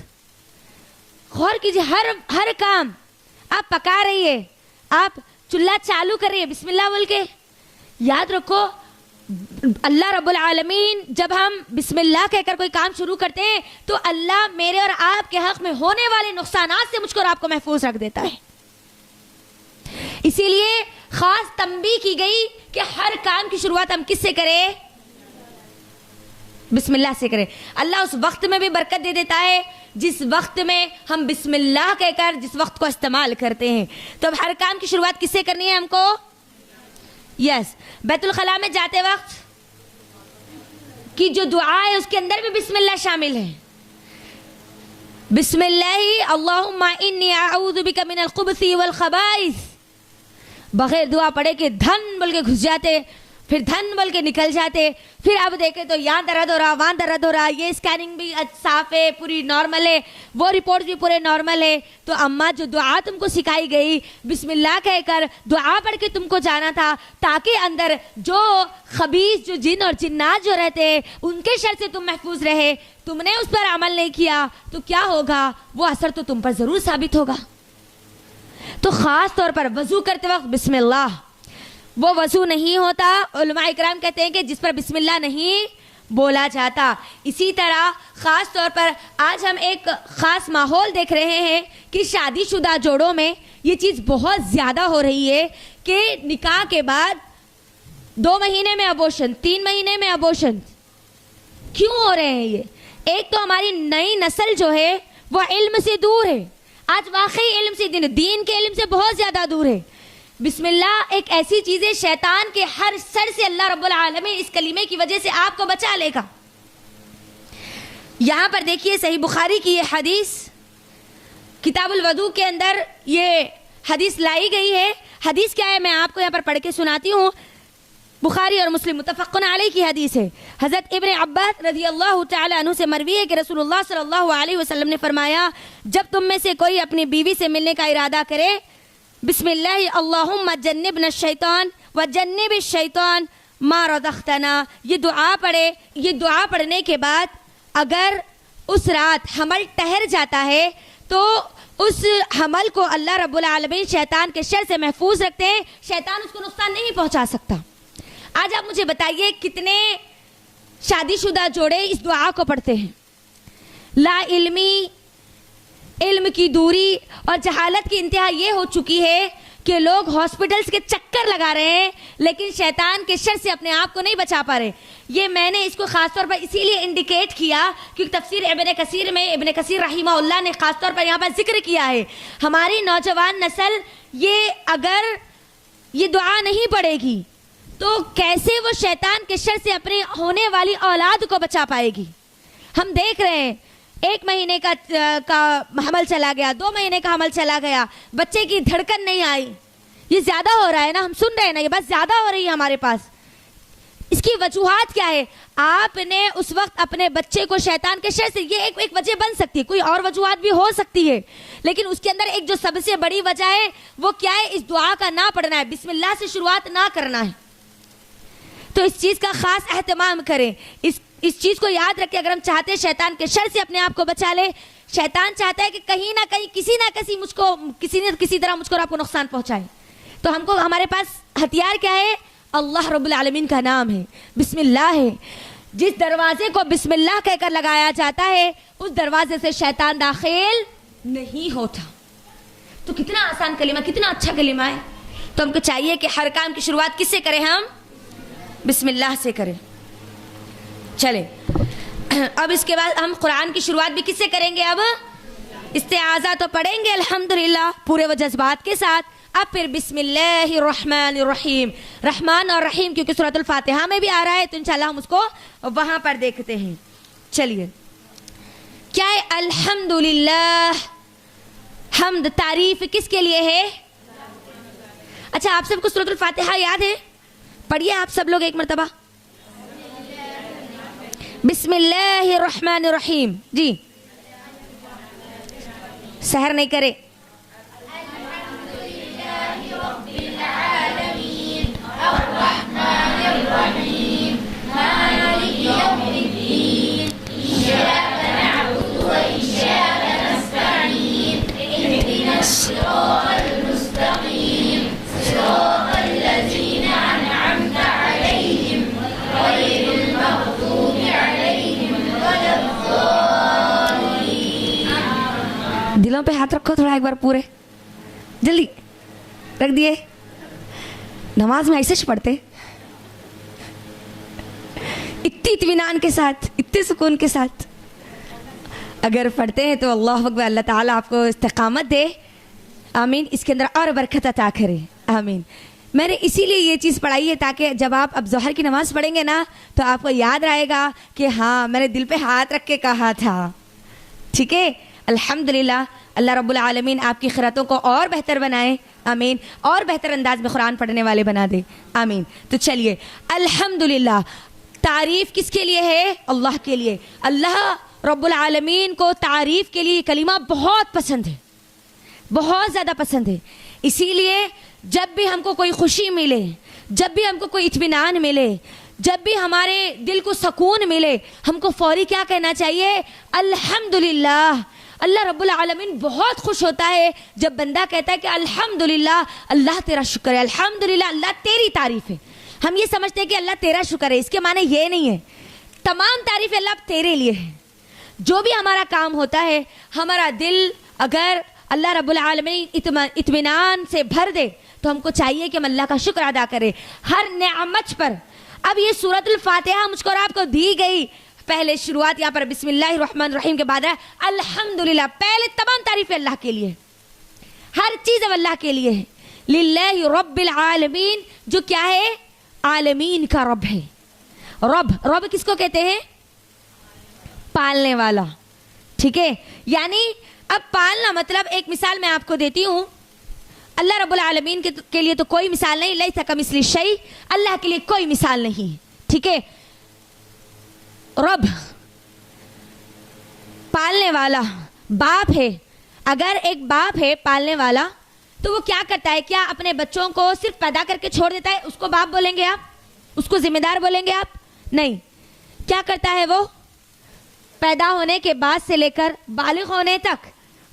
غور کیجیے ہر کام. آپ پکا رہی ہے، آپ چولہا چالو کر رہی ہے، بسم اللہ بول کے. یاد رکھو اللہ رب العالمین جب ہم بسم اللہ کہہ کر کوئی کام شروع کرتے ہیں تو اللہ میرے اور آپ کے حق میں ہونے والے نقصانات سے مجھ کو اور آپ کو محفوظ رکھ دیتا ہے. اسی لیے خاص تنبیہ کی گئی کہ ہر کام کی شروعات ہم کس سے کریں؟ بسم اللہ سے کریں. اللہ اس وقت میں بھی برکت دے دیتا ہے جس وقت میں ہم بسم اللہ کہہ کر جس وقت کو استعمال کرتے ہیں. تو اب ہر کام کی شروعات کس سے کرنی ہے ہم کو؟ یس. بیت الخلاء میں جاتے وقت کی جو دعا ہے اس کے اندر بھی بسم اللہ شامل ہے. بسم اللہ اللہم انی اعوذ بک من الخبث والخبائث. بغیر دعا پڑھے کہ دھن بول کے گھس جاتے، پھر دھن بول کے نکل جاتے، پھر اب دیکھیں تو یہاں درد ہو رہا، وہاں درد ہو رہا، یہ اسکیننگ بھی صاف ہے، پوری نارمل ہے، وہ رپورٹ بھی پورے نارمل ہے. تو اماں جو دعا تم کو سکھائی گئی بسم اللہ کہہ کر دعا پڑھ کے تم کو جانا تھا تاکہ اندر جو خبیث جو جن اور جنات جو رہتے ہیں ان کے شر سے تم محفوظ رہے. تم نے اس پر عمل نہیں کیا تو کیا ہوگا؟ وہ اثر تو تم پر ضرور ثابت ہوگا. تو خاص طور پر وضو کرتے وقت بسم اللہ. وہ وضو نہیں ہوتا، علماء اکرام کہتے ہیں کہ جس پر بسم اللہ نہیں بولا جاتا. اسی طرح خاص طور پر آج ہم ایک خاص ماحول دیکھ رہے ہیں کہ شادی شدہ جوڑوں میں یہ چیز بہت زیادہ ہو رہی ہے کہ نکاح کے بعد 2 مہینے میں ابورشن، 3 مہینے میں ابورشن. کیوں ہو رہے ہیں یہ؟ ایک تو ہماری نئی نسل جو ہے وہ علم سے دور ہے. آج واقعی علم سے دین کے علم سے بہت زیادہ دور ہے. بسم اللہ ایک ایسی چیز ہے شیطان کے ہر سر سے اللہ رب العالمین اس کلمے کی وجہ سے آپ کو بچا لے گا. یہاں پر دیکھیے صحیح بخاری کی یہ حدیث کتاب الوضو کے اندر یہ حدیث لائی گئی ہے. حدیث کیا ہے میں آپ کو یہاں پر پڑھ کے سناتی ہوں. بخاری اور مسلم متفقن علیہ کی حدیث ہے. حضرت ابن عباس رضی اللہ تعالی عنہ سے مروی ہے کہ رسول اللہ صلی اللہ علیہ وسلم نے فرمایا جب تم میں سے کوئی اپنی بیوی سے ملنے کا ارادہ کرے بسم اللہ اللہم جنبنا الشیطان وجنب الشیطان ما رزقتنا، یہ دعا پڑھے. یہ دعا پڑھنے کے بعد اگر اس رات حمل ٹھہر جاتا ہے تو اس حمل کو اللہ رب العالمین شیطان کے شر سے محفوظ رکھتے ہیں. شیطان اس کو نقصان نہیں پہنچا سکتا. آج آپ مجھے بتائیے کتنے شادی شدہ جوڑے اس دعا کو پڑھتے ہیں؟ لا علمی، علم کی دوری اور جہالت کی انتہا یہ ہو چکی ہے کہ لوگ ہاسپٹلز کے چکر لگا رہے ہیں لیکن شیطان کے شر سے اپنے آپ کو نہیں بچا پا رہے. یہ میں نے اس کو خاص طور پر اسی لیے انڈیکیٹ کیا کیونکہ تفسیر ابن کثیر میں ابن کثیر رحمہ اللہ نے خاص طور پر یہاں پر ذکر کیا ہے ہماری نوجوان نسل یہ اگر یہ دعا نہیں پڑھے گی تو کیسے وہ شیطان کے شر سے اپنی ہونے والی اولاد کو بچا پائے گی. ہم دیکھ رہے ہیں 1 مہینے کا حمل چلا گیا، 2 مہینے کا حمل چلا گیا، بچے کی دھڑکن نہیں آئی. یہ زیادہ ہو رہا ہے نا، ہم سن رہے ہیں نا، یہ بات زیادہ ہو رہی ہے ہمارے پاس. اس کی وجوہات کیا ہے؟ آپ نے اس وقت اپنے بچے کو شیطان کے شر سے، یہ ایک وجہ بن سکتی ہے، کوئی اور وجوہات بھی ہو سکتی ہے لیکن اس کے اندر ایک جو سب سے بڑی وجہ ہے وہ کیا ہے؟ اس دعا کا نہ پڑھنا ہے، بسم اللہ سے شروعات نہ کرنا ہے. تو اس چیز کا خاص اہتمام کریں. اس چیز کو یاد رکھیں. اگر ہم چاہتے ہیں شیطان کے شر سے اپنے آپ کو بچا لے, شیطان چاہتا ہے کہ کہیں نہ کہیں کسی نہ کسی طرح مجھ کو اور آپ کو نقصان پہنچائے. تو ہم کو ہمارے پاس ہتھیار کیا ہے؟ اللہ رب العالمین کا نام ہے, بسم اللہ ہے. جس دروازے کو بسم اللہ کہہ کر لگایا جاتا ہے اس دروازے سے شیطان داخل نہیں ہوتا. تو کتنا آسان کلمہ, کتنا اچھا کلمہ ہے. تو ہم کو چاہیے کہ ہر کام کی شروعات کس سے کریں؟ ہم بسم اللہ سے کریں. چلے اب اس کے بعد ہم قرآن کی شروعات بھی کس سے کریں گے؟ اب استعاذہ تو پڑھیں گے الحمدللہ پورے و جذبات کے ساتھ. اب پھر بسم اللہ الرحمن الرحیم, رحمان اور رحیم کیونکہ سورۃ الفاتحہ میں بھی آ رہا ہے تو انشاءاللہ ہم اس کو وہاں پر دیکھتے ہیں. چلیے کیا ہے الحمدللہ؟ حمد تعریف کس کے لیے ہے؟ اچھا آپ سب کو سورۃ الفاتحہ یاد ہے؟ پڑھیے آپ سب لوگ ایک مرتبہ. بسم اللہ الرحمن الرحیم. جی سحر نہیں کرے. دلوں پہ ہاتھ رکھو تھوڑا ایک بار پورے جلدی رکھ دیے. نماز میں ایسے پڑھتے اتنی اطمینان کے ساتھ, اتنے سکون کے ساتھ اگر پڑھتے ہیں تو اللہ اکبر, اللہ تعالیٰ آپ کو استقامت دے. آمین. اس کے اندر اور برکت عطا کرے. آمین. میں نے اسی لیے یہ چیز پڑھائی ہے تاکہ جب آپ اب ظہر کی نماز پڑھیں گے نا تو آپ کو یاد رہے گا کہ ہاں میں نے دل پہ ہاتھ رکھ کے کہا تھا. ٹھیک ہے. الحمدللہ اللہ رب العالمین آپ کی خیراتوں کو اور بہتر بنائے. آمین. اور بہتر انداز میں قرآن پڑھنے والے بنا دے. آمین. تو چلیے الحمدللہ تعریف کس کے لیے ہے؟ اللہ کے لیے. اللہ رب العالمین کو تعریف کے لیے کلمہ بہت پسند ہے, بہت زیادہ پسند ہے. اسی لیے جب بھی ہم کو کوئی خوشی ملے, جب بھی ہم کو کوئی اطمینان ملے, جب بھی ہمارے دل کو سکون ملے, ہم کو فوری کیا کہنا چاہیے؟ الحمدللہ. اللہ رب العالمین بہت خوش ہوتا ہے جب بندہ کہتا ہے کہ الحمدللہ اللہ تیرا شکر ہے, الحمدللہ اللہ تیری تعریف ہے. ہم یہ سمجھتے ہیں کہ اللہ تیرا شکر ہے, اس کے معنی یہ نہیں ہے. تمام تعریف اللہ تیرے لیے ہے. جو بھی ہمارا کام ہوتا ہے ہمارا دل اگر اللہ رب العالمین اطمینان سے بھر دے تو ہم کو چاہیے کہ ہم اللہ کا شکر ادا کریں ہر نعمت پر. اب یہ سورۃ الفاتحہ مجھ کو اور آپ کو دی گئی, پہلے شروعات یہاں پر بسم اللہ الرحمن الرحیم کے بعد ہے الحمدللہ. پہلے تمام تعریفیں اللہ کے لیے, ہر چیز اب اللہ کے لیے ہے. للہ رب العالمین, جو کیا ہے؟ عالمین کا رب ہے. رب کس کو کہتے ہیں؟ پالنے والا. ٹھیک ہے. یعنی اب پالنا مطلب ایک مثال میں آپ کو دیتی ہوں. اللہ رب العالمین کے لیے تو کوئی مثال نہیں, لیس کمثلہ شیء, اللہ کے لیے کوئی مثال نہیں. ٹھیک ہے. رب پالنے والا باپ ہے. اگر ایک باپ ہے پالنے والا تو وہ کیا کرتا ہے؟ کیا اپنے بچوں کو صرف پیدا کر کے چھوڑ دیتا ہے؟ اس کو باپ بولیں گے آپ؟ اس کو ذمہ دار بولیں گے آپ؟ نہیں. کیا کرتا ہے وہ؟ پیدا ہونے کے بعد سے لے کر بالغ ہونے تک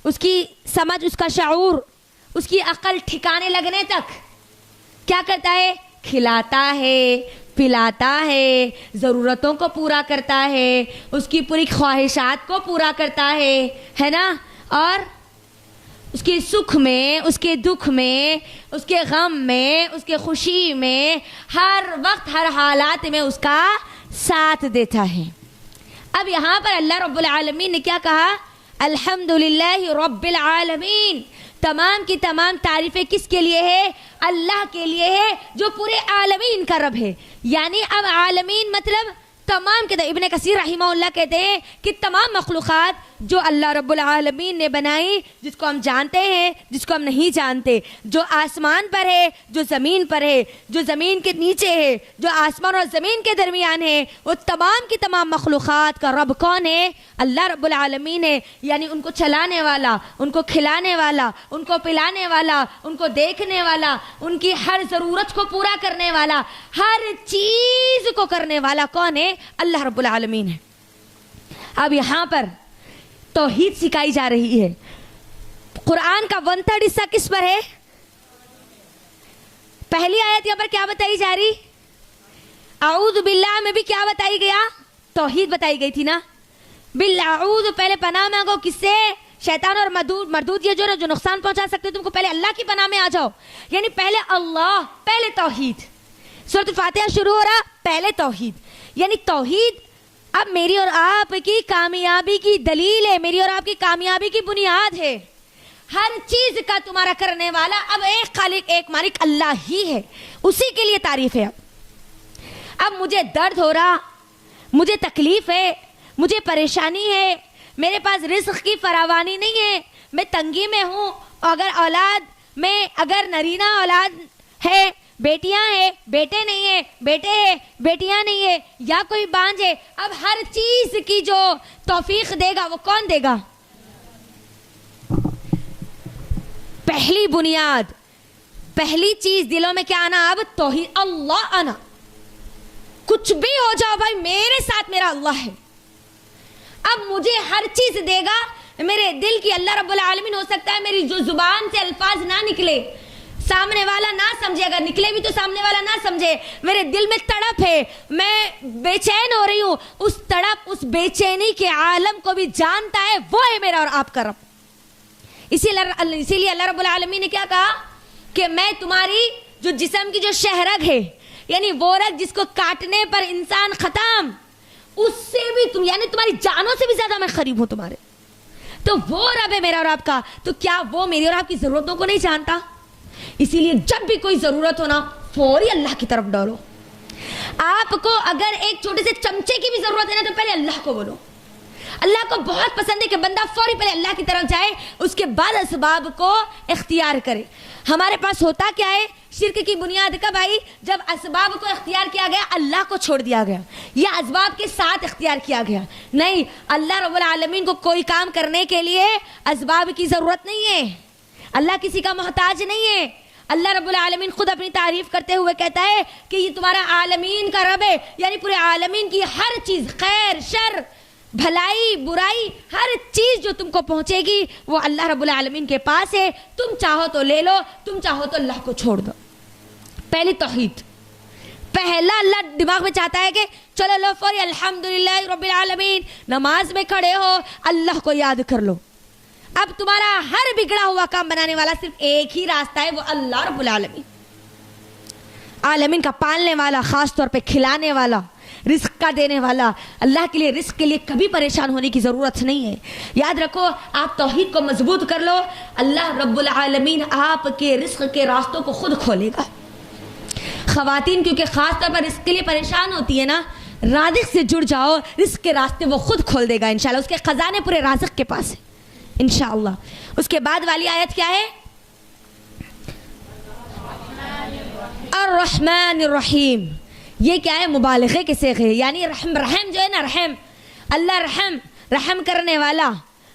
اس کی سمجھ, اس کا شعور, اس کی عقل ٹھکانے لگنے تک کیا کرتا ہے؟ کھلاتا ہے, پلاتا ہے, ضرورتوں کو پورا کرتا ہے, اس کی پوری خواہشات کو پورا کرتا ہے نا. اور اس کے سکھ میں, اس کے دکھ میں, اس کے غم میں, اس کے خوشی میں, ہر وقت ہر حالات میں اس کا ساتھ دیتا ہے. اب یہاں پر اللہ رب العالمین نے کیا کہا؟ الحمدللہ رب العالمین. تمام کی تمام تعریفیں کس کے لیے ہے؟ اللہ کے لیے ہے جو پورے عالمین کا رب ہے. یعنی اب عالمین مطلب تمام کے, ابن کثیر رحمہ اللہ کہتے ہیں کہ تمام مخلوقات جو اللہ رب العالمین نے بنائی، جس کو ہم جانتے ہیں، جس کو ہم نہیں جانتے، جو آسمان پر ہے، جو زمین پر ہے، جو زمین کے نیچے ہے، جو آسمان اور زمین کے درمیان ہے، وہ تمام کی تمام مخلوقات کا رب کون ہے؟ اللہ رب العالمین ہے. یعنی ان کو چلانے والا، ان کو کھلانے والا، ان کو پلانے والا، ان کو دیکھنے والا، ان کی ہر ضرورت کو پورا کرنے والا، ہر چیز کو کرنے والا کون ہے؟ اللہ رب العالمین ہے. اب یہاں پر توحید سکھائی جا رہی ہے. قرآن کا 1/3 حصہ کس پر ہے؟ پہلی آیت یہاں پر کیا بتائی جا رہی؟ اعوذ باللہ میں بھی کیا بتائی گیا؟ توحید بتائی گئی تھی نا. باللہ پہلے پناہ مانگو، کس سے؟ شیطان اور مردود یہ جو نقصان پہنچا سکتے تم کو، پہلے اللہ کی پناہ میں آ جاؤ. یعنی پہلے اللہ، پہلے توحید. سورۃ الفاتحہ شروع ہو رہا، پہلے توحید. یعنی توحید اب میری اور آپ کی کامیابی کی دلیل ہے، میری اور آپ کی کامیابی کی بنیاد ہے. ہر چیز کا تمہارا کرنے والا اب ایک خالق، ایک مالک اللہ ہی ہے. اسی کے لیے تعریف ہے. اب مجھے درد ہو رہا، مجھے تکلیف ہے، مجھے پریشانی ہے، میرے پاس رزق کی فراوانی نہیں ہے، میں تنگی میں ہوں. اگر اولاد میں اگر نرینہ اولاد ہے، بیٹیاں ہیں، بیٹے نہیں ہیں، بیٹے ہیں، بیٹیاں نہیں ہیں، یا کوئی بانجھ ہے، اب ہر چیز کی جو توفیق دے گا وہ کون دے گا؟ پہلی بنیاد، پہلی چیز دلوں میں کیا آنا؟ اب توحید اللہ آنا. کچھ بھی ہو جاؤ بھائی، میرے ساتھ میرا اللہ ہے. اب مجھے ہر چیز دے گا. میرے دل کی اللہ رب العالمین. ہو سکتا ہے میری جو زبان سے الفاظ نہ نکلے، سامنے والا نہ سمجھے، اگر نکلے بھی تو سامنے والا نہ سمجھے. میرے دل میں تڑپ ہے، میں بے چین ہو رہی ہوں. اس تڑپ، اس بے چینی کے عالم کو بھی جانتا ہے، وہ ہے میرا اور آپ کا رب. اسی لیے اللہ رب العالمین نے کیا کہا کہ میں تمہاری جو جسم کی جو شہرگ ہے، یعنی وہ رگ جس کو کاٹنے پر انسان ختم، اس سے بھی تم، یعنی تمہاری جانوں سے بھی زیادہ میں قریب ہوں تمہارے. تو وہ رب ہے میرا اور آپ کا. تو کیا وہ میری اور آپ کی ضرورتوں کو نہیں جانتا؟ اسی لیے جب بھی کوئی ضرورت ہو نا، فوری اللہ کی طرف ڈالو. آپ کو اگر ایک چھوٹے سے چمچے کی بھی ضرورت ہے نا، تو پہلے اللہ کو بولو. اللہ کو بہت پسند ہے کہ بندہ فوری پہلے اللہ کی طرف جائے، اس کے بعد اسباب کو اختیار کرے. ہمارے پاس ہوتا کیا ہے؟ شرک کی بنیاد کب آئی؟ جب اسباب کو اختیار کیا گیا، اللہ کو چھوڑ دیا گیا، یا اسباب کے ساتھ اختیار کیا گیا. نہیں، اللہ رب العالمین کو کوئی کام کرنے کے لیے اسباب کی ضرورت نہیں ہے. اللہ کسی کا محتاج نہیں ہے. اللہ رب العالمین خود اپنی تعریف کرتے ہوئے کہتا ہے کہ یہ تمہارا عالمین کا رب ہے. یعنی پورے عالمین کی ہر چیز، خیر، شر، بھلائی، برائی، ہر چیز جو تم کو پہنچے گی وہ اللہ رب العالمین کے پاس ہے. تم چاہو تو لے لو، تم چاہو تو اللہ کو چھوڑ دو. پہلی توحید. پہلا اللہ دماغ میں چاہتا ہے کہ چلو لو فوری الحمدللہ رب العالمین، نماز میں کھڑے ہو اللہ کو یاد کر لو. اب تمہارا ہر بگڑا ہوا کام بنانے والا صرف ایک ہی راستہ ہے، وہ اللہ رب العالمین. عالمین کا پالنے والا، خاص طور پہ کھلانے والا، رزق کا دینے والا. اللہ کے لیے رزق کے لیے کبھی پریشان ہونے کی ضرورت نہیں ہے. یاد رکھو، آپ توحید کو مضبوط کر لو، اللہ رب العالمین آپ کے رزق کے راستوں کو خود کھولے گا. خواتین کیونکہ خاص طور پر رزق کے لیے پریشان ہوتی ہے نا، رازق سے جڑ جاؤ، رزق کے راستے وہ خود کھول دے گا انشاءاللہ. اس کے خزانے پورے رازق کے پاس ہے انشاءاللہ. اس کے بعد والی آیت کیا ہے؟ الرحمن الرحیم. یہ کیا ہے؟ مبالغے کے صیغے. یعنی رحم جو ہے نا، رحم، اللہ رحم کرنے والا،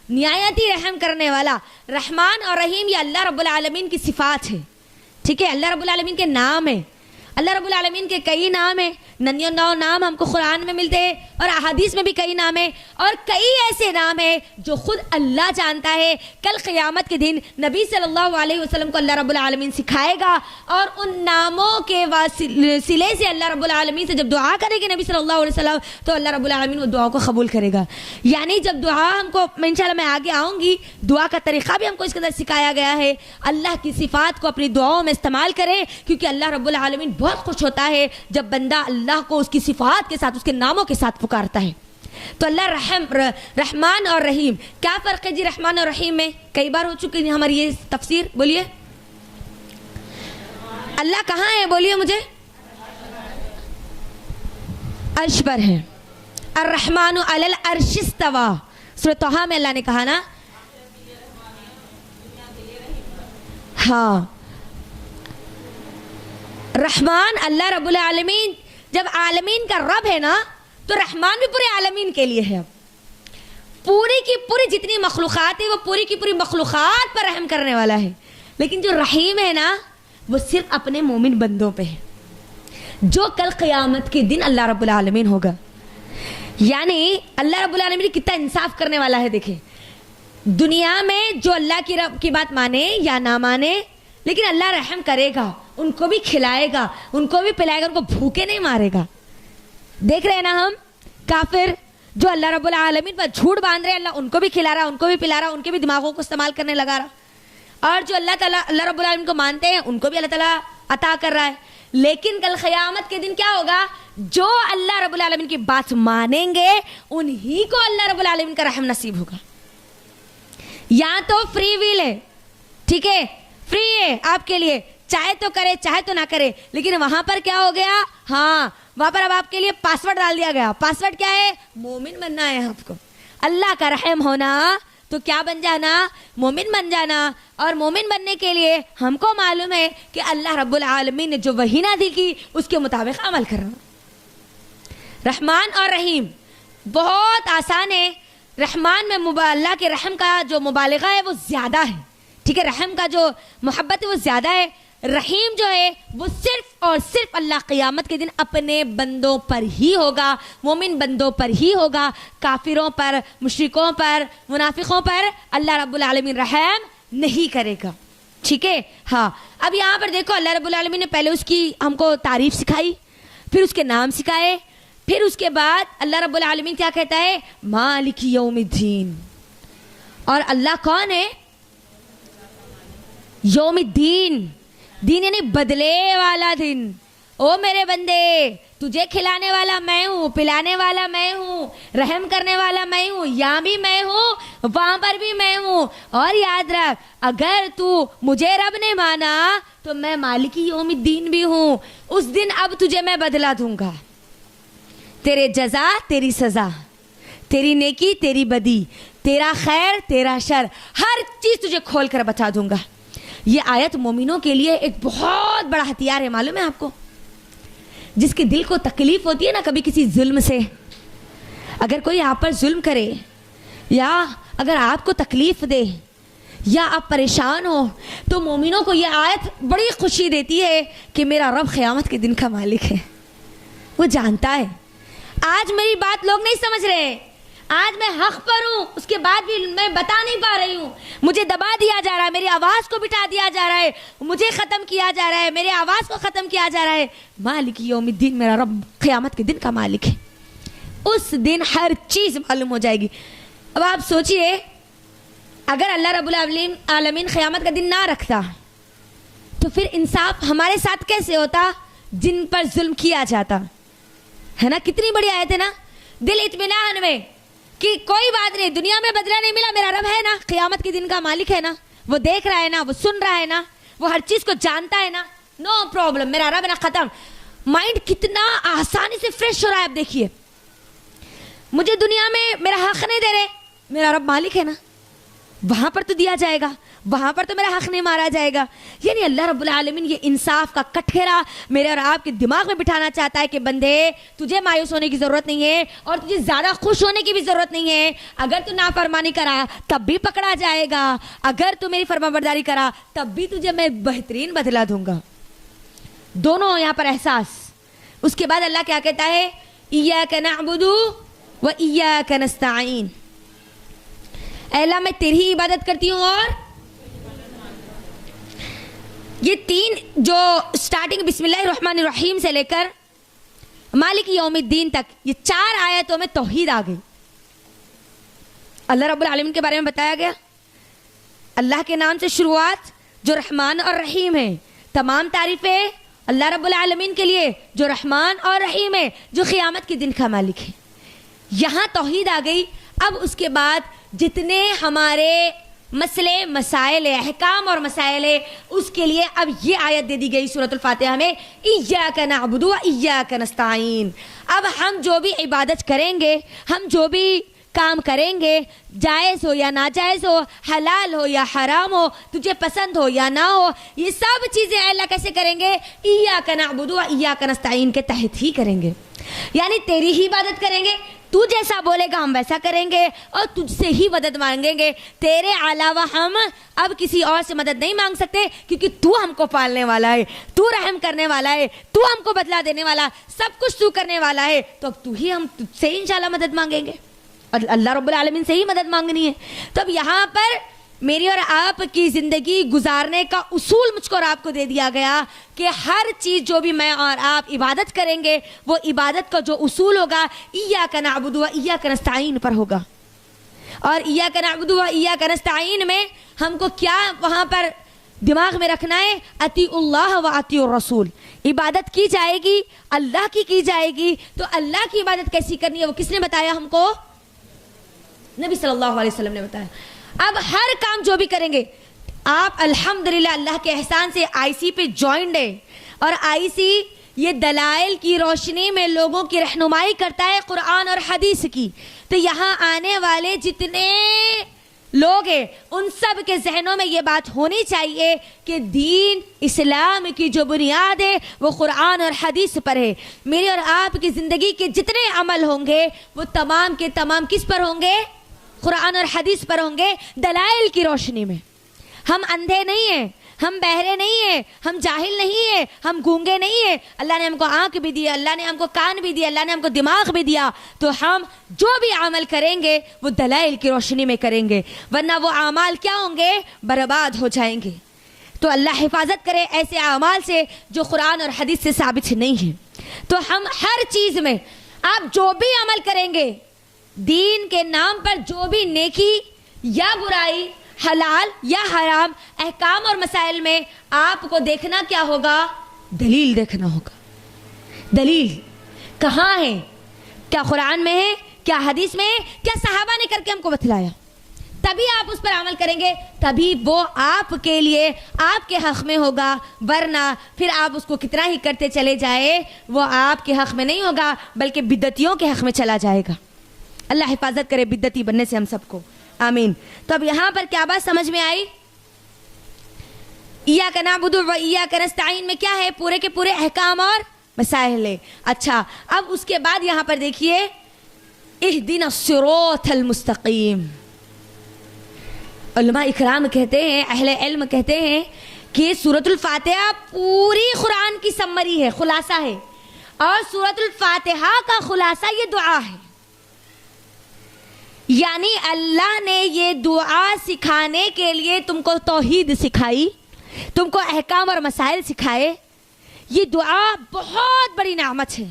نہایت ہی رحم کرنے والا. رحمان اور رحیم یہ اللہ رب العالمین کی صفات ہے. ٹھیک ہے، اللہ رب العالمین کے نام ہے. اللہ رب العالمین کے کئی نام ہیں، 99 نام ہم کو قرآن میں ملتے ہیں، اور احادیث میں بھی کئی نام ہیں، اور کئی ایسے نام ہیں جو خود اللہ جانتا ہے. کل قیامت کے دن نبی صلی اللہ علیہ وسلم کو اللہ رب العالمین سکھائے گا، اور ان ناموں کے وسیلے سے اللہ رب العالمین سے جب دعا کرے گی نبی صلی اللہ علیہ وسلم، تو اللہ رب العالمین وہ دعا کو قبول کرے گا. یعنی جب دعا ہم کو، انشاءاللہ میں آگے آؤں گی، دعا کا طریقہ بھی ہم کو اس کے اندر سکھایا گیا ہے. اللہ کی صفات کو اپنی دعاؤں میں استعمال کریں، کیونکہ اللہ رب العالمین بہت خوش ہوتا ہے جب بندہ اللہ کو اس کی صفات کے ساتھ، اس کے ناموں کے ساتھ پکارتا ہے. تو اللہ رحمان اور رحیم. کیا فرق ہے جی رحمان اور رحیم میں؟ کئی بار ہو چکی ہماری یہ تفسیر. بولیے اللہ کہاں ہے؟ بولیے مجھے. عرش پر ہے. الرحمن علی العرش استوى. سورہ طہ میں اللہ نے کہا نا, ہاں رحمان اللہ رب العالمین جب عالمین کا رب ہے نا تو رحمان بھی پورے عالمین کے لیے ہے. پوری کی پوری جتنی مخلوقات ہے وہ پوری کی پوری مخلوقات پر رحم کرنے والا ہے. لیکن جو رحیم ہے نا وہ صرف اپنے مومن بندوں پہ ہے, جو کل قیامت کے دن اللہ رب العالمین ہوگا. یعنی اللہ رب العالمین کتنا انصاف کرنے والا ہے. دیکھیں دنیا میں جو اللہ کی رب کی بات مانے یا نہ مانے, لیکن اللہ رحم کرے گا, ان کو بھی کھلائے گا, ان کو بھی پلائے گا, ان کو بھوکے نہیں مارے گا. دیکھ رہے ہیں نا ہم کافر جو اللہ رب العالمین پر جھوٹ باندھ رہے ہیں, اللہ ان کو بھی کھلا رہا, ان کو بھی پلا رہا, ان کے بھی دماغوں کو استعمال کرنے لگا رہا. اور جو اللہ تعالیٰ اللہ رب العالمین کو مانتے ہیں ان کو بھی اللہ تعالیٰ عطا کر رہا ہے. لیکن کل قیامت کے دن کیا ہوگا, جو اللہ رب العالمین کی بات مانیں گے انہی کو اللہ رب العالمین کا رحم نصیب ہوگا. یا تو فری ویل ہے, ٹھیک ہے, فری ہے آپ کے لیے, چاہے تو کرے چاہے تو نہ کرے. لیکن وہاں پر کیا ہو گیا, ہاں وہاں پر اب آپ کے لیے پاسورڈ ڈال دیا گیا. پاسورڈ کیا ہے, مومن بننا ہے آپ کو, اللہ کا رحم ہونا, تو کیا بن جانا, مومن بن جانا. اور مومن بننے کے لیے ہم کو معلوم ہے کہ اللہ رب العالمین نے جو وحی نازل کی اس کے مطابق عمل کرنا. رحمان اور رحیم بہت آسان ہے. رحمان میں اللہ کے رحم کا جو مبالغہ ہے وہ زیادہ ہے, ٹھیک ہے, رحم کا جو محبت ہے وہ زیادہ ہے. رحیم جو ہے وہ صرف اور صرف اللہ قیامت کے دن اپنے بندوں پر ہی ہوگا, مومن بندوں پر ہی ہوگا. کافروں پر, مشرکوں پر, منافقوں پر اللہ رب العالمین رحم نہیں کرے گا, ٹھیک ہے. ہاں اب یہاں پر دیکھو اللہ رب العالمین نے پہلے اس کی ہم کو تعریف سکھائی, پھر اس کے نام سکھائے, پھر اس کے بعد اللہ رب العالمین کیا کہتا ہے, مالک یوم الدین. اور اللہ کون ہے, یوم الدین, دین یعنی بدلے والا دن. او میرے بندے, تجھے کھلانے والا میں ہوں, پلانے والا میں ہوں, رحم کرنے والا میں ہوں, یہاں بھی میں ہوں, وہاں پر بھی میں ہوں. اور یاد رکھ, اگر تو مجھے رب نے مانا تو میں مالک یوم الدین بھی ہوں. اس دن اب تجھے میں بدلا دوں گا, تیرے جزا تیری سزا, تیری نیکی تیری بدی, تیرا خیر تیرا شر, ہر چیز تجھے کھول کر بتا دوں گا. یہ آیت مومنوں کے لیے ایک بہت بڑا ہتھیار ہے. معلوم ہے آپ کو, جس کے دل کو تکلیف ہوتی ہے نا کبھی کسی ظلم سے, اگر کوئی آپ پر ظلم کرے یا اگر آپ کو تکلیف دے یا آپ پریشان ہو, تو مومنوں کو یہ آیت بڑی خوشی دیتی ہے کہ میرا رب قیامت کے دن کا مالک ہے, وہ جانتا ہے. آج میری بات لوگ نہیں سمجھ رہے, آج میں حق پر ہوں, اس کے بعد بھی میں بتا نہیں پا رہی ہوں. مجھے دبا دیا جا رہا ہے, میری آواز کو بٹا دیا جا رہا ہے, مجھے ختم کیا جا رہا ہے, میری آواز کو ختم کیا جا رہا ہے. مالک یوم الدین, میرا رب قیامت کے دن کا مالک ہے. اس دن ہر چیز معلوم ہو جائے گی. اب آپ سوچئے, اگر اللہ رب العالمین قیامت کا دن نہ رکھتا تو پھر انصاف ہمارے ساتھ کیسے ہوتا جن پر ظلم کیا جاتا ہے نا. کتنی بڑی آیت ہے نا, دل اطمینان میں کہ کوئی بات نہیں, دنیا میں بدلہ نہیں ملا, میرا رب ہے نا, قیامت کے دن کا مالک ہے نا, وہ دیکھ رہا ہے نا, وہ سن رہا ہے نا, وہ ہر چیز کو جانتا ہے نا, نو پرابلم, میرا رب ہے نا, ختم. مائنڈ کتنا آسانی سے فریش ہو رہا ہے. اب دیکھیے, مجھے دنیا میں میرا حق نہیں دے رہے, میرا رب مالک ہے نا, وہاں پر تو دیا جائے گا, وہاں پر تو میرا حق نہیں مارا جائے گا. یعنی اللہ رب العالمین یہ انصاف کا کٹھیرا میرے اور آپ کے دماغ میں بٹھانا چاہتا ہے کہ بندے, تجھے مایوس ہونے کی ضرورت نہیں ہے اور تجھے زیادہ خوش ہونے کی بھی ضرورت نہیں ہے. اگر تو نافرمانی کرا تب بھی پکڑا جائے گا, اگر تو میری فرمانبرداری کرا تب بھی تجھے میں بہترین بدلا دوں گا. دونوں یہاں پر احساس. اس کے بعد اللہ کیا کہتا ہے, ایاک نعبد و ایاک نستعین. اے اللہ میں تیری ہی عبادت کرتی ہوں. اور یہ تین جو سٹارٹنگ بسم اللہ الرحمن الرحیم سے لے کر مالک یوم الدین تک, یہ 4 آیتوں میں توحید آ گئی. اللہ رب العالمین کے بارے میں بتایا گیا, اللہ کے نام سے شروعات جو رحمان اور رحیم ہے. تمام تعریفیں اللہ رب العالمین کے لیے جو رحمان اور رحیم ہے, جو قیامت کے دن کا مالک ہے. یہاں توحید آ گئی. اب اس کے بعد جتنے ہمارے مسئلے مسائل احکام اور مسائل اس کے لیے اب یہ آیت دے دی گئی سورۃ الفاتحہ میں, ایاک نعبد و ایاک نستعین. اب ہم جو بھی عبادت کریں گے, ہم جو بھی کام کریں گے، جائز ہو یا ناجائز ہو، حلال ہو یا حرام ہو، تجھے پسند ہو یا نہ ہو، یہ سب چیزیں اللہ کیسے کریں گے؟ ایاک نعبد و ایاک نستعین کے تحت ہی کریں گے، یعنی تیری ہی عبادت کریں گے، تو جیسا بولے گا ہم ویسا کریں گے اور تجھ سے ہی مدد مانگیں گے، تیرے علاوہ ہم اب کسی اور سے مدد نہیں مانگ سکتے، کیونکہ تو ہم کو پالنے والا ہے، تو رحم کرنے والا ہے، تو ہم کو بدلہ دینے والا، سب کچھ تو کرنے والا ہے، تو اب تو ہی ہم تجھ سے انشاءاللہ مدد مانگیں گے اور اللہ رب العالمین سے ہی مدد مانگنی ہے۔ تو اب یہاں پر میری اور آپ کی زندگی گزارنے کا اصول مجھ کو اور آپ کو دے دیا گیا کہ ہر چیز جو بھی میں اور آپ عبادت کریں گے وہ عبادت کا جو اصول ہوگا ایاک نعبد و ایاک نستعین پر ہوگا، اور ایاک نعبد و ایاک نستعین میں ہم کو کیا وہاں پر دماغ میں رکھنا ہے؟ اطیعوا اللہ و اطیعوا الرسول، عبادت کی جائے گی اللہ کی جائے گی، تو اللہ کی عبادت کیسی کرنی ہے وہ کس نے بتایا ہم کو؟ نبی صلی اللہ علیہ وسلم نے بتایا۔ اب ہر کام جو بھی کریں گے آپ الحمدللہ اللہ کے احسان سے آئی سی پہ جوائنڈ ہے، اور آئی سی یہ دلائل کی روشنی میں لوگوں کی رہنمائی کرتا ہے قرآن اور حدیث کی، تو یہاں آنے والے جتنے لوگ ہیں ان سب کے ذہنوں میں یہ بات ہونی چاہیے کہ دین اسلام کی جو بنیاد ہے وہ قرآن اور حدیث پر ہے۔ میری اور آپ کی زندگی کے جتنے عمل ہوں گے وہ تمام کے تمام کس پر ہوں گے؟ قرآن اور حدیث پر ہوں گے، دلائل کی روشنی میں۔ ہم اندھے نہیں ہیں، ہم بہرے نہیں ہیں، ہم جاہل نہیں ہیں، ہم گونگے نہیں ہیں، اللہ نے ہم کو آنکھ بھی دی، اللہ نے ہم کو کان بھی دیا، اللہ نے ہم کو دماغ بھی دیا، تو ہم جو بھی عمل کریں گے وہ دلائل کی روشنی میں کریں گے، ورنہ وہ اعمال کیا ہوں گے؟ برباد ہو جائیں گے۔ تو اللہ حفاظت کرے ایسے اعمال سے جو قرآن اور حدیث سے ثابت نہیں ہیں۔ تو ہم ہر چیز میں آپ جو بھی عمل کریں گے دین کے نام پر، جو بھی نیکی یا برائی، حلال یا حرام، احکام اور مسائل میں آپ کو دیکھنا کیا ہوگا؟ دلیل دیکھنا ہوگا۔ دلیل کہاں ہے؟ کیا قرآن میں ہے؟ کیا حدیث میں ہے؟ کیا صحابہ نے کر کے ہم کو بتلایا؟ تبھی آپ اس پر عمل کریں گے، تبھی وہ آپ کے لیے آپ کے حق میں ہوگا، ورنہ پھر آپ اس کو کتنا ہی کرتے چلے جائے وہ آپ کے حق میں نہیں ہوگا بلکہ بدعتیوں کے حق میں چلا جائے گا۔ اللہ حفاظت کرے بدعتی بننے سے ہم سب کو، آمین۔ تو اب یہاں پر کیا بات سمجھ میں آئی؟ ایاک نعبد و ایاک نستعین میں کیا ہے؟ پورے کے پورے احکام اور مسائل ہے۔ اچھا اب اس کے بعد یہاں پر دیکھیے اہدنا الصراط المستقیم۔ علماء اکرام کہتے ہیں، اہل علم کہتے ہیں کہ سورۃ الفاتحہ پوری قرآن کی سمری ہے، خلاصہ ہے، اور سورۃ الفاتحہ کا خلاصہ یہ دعا ہے، یعنی اللہ نے یہ دعا سکھانے کے لیے تم کو توحید سکھائی، تم کو احکام اور مسائل سکھائے۔ یہ دعا بہت بڑی نعمت ہے۔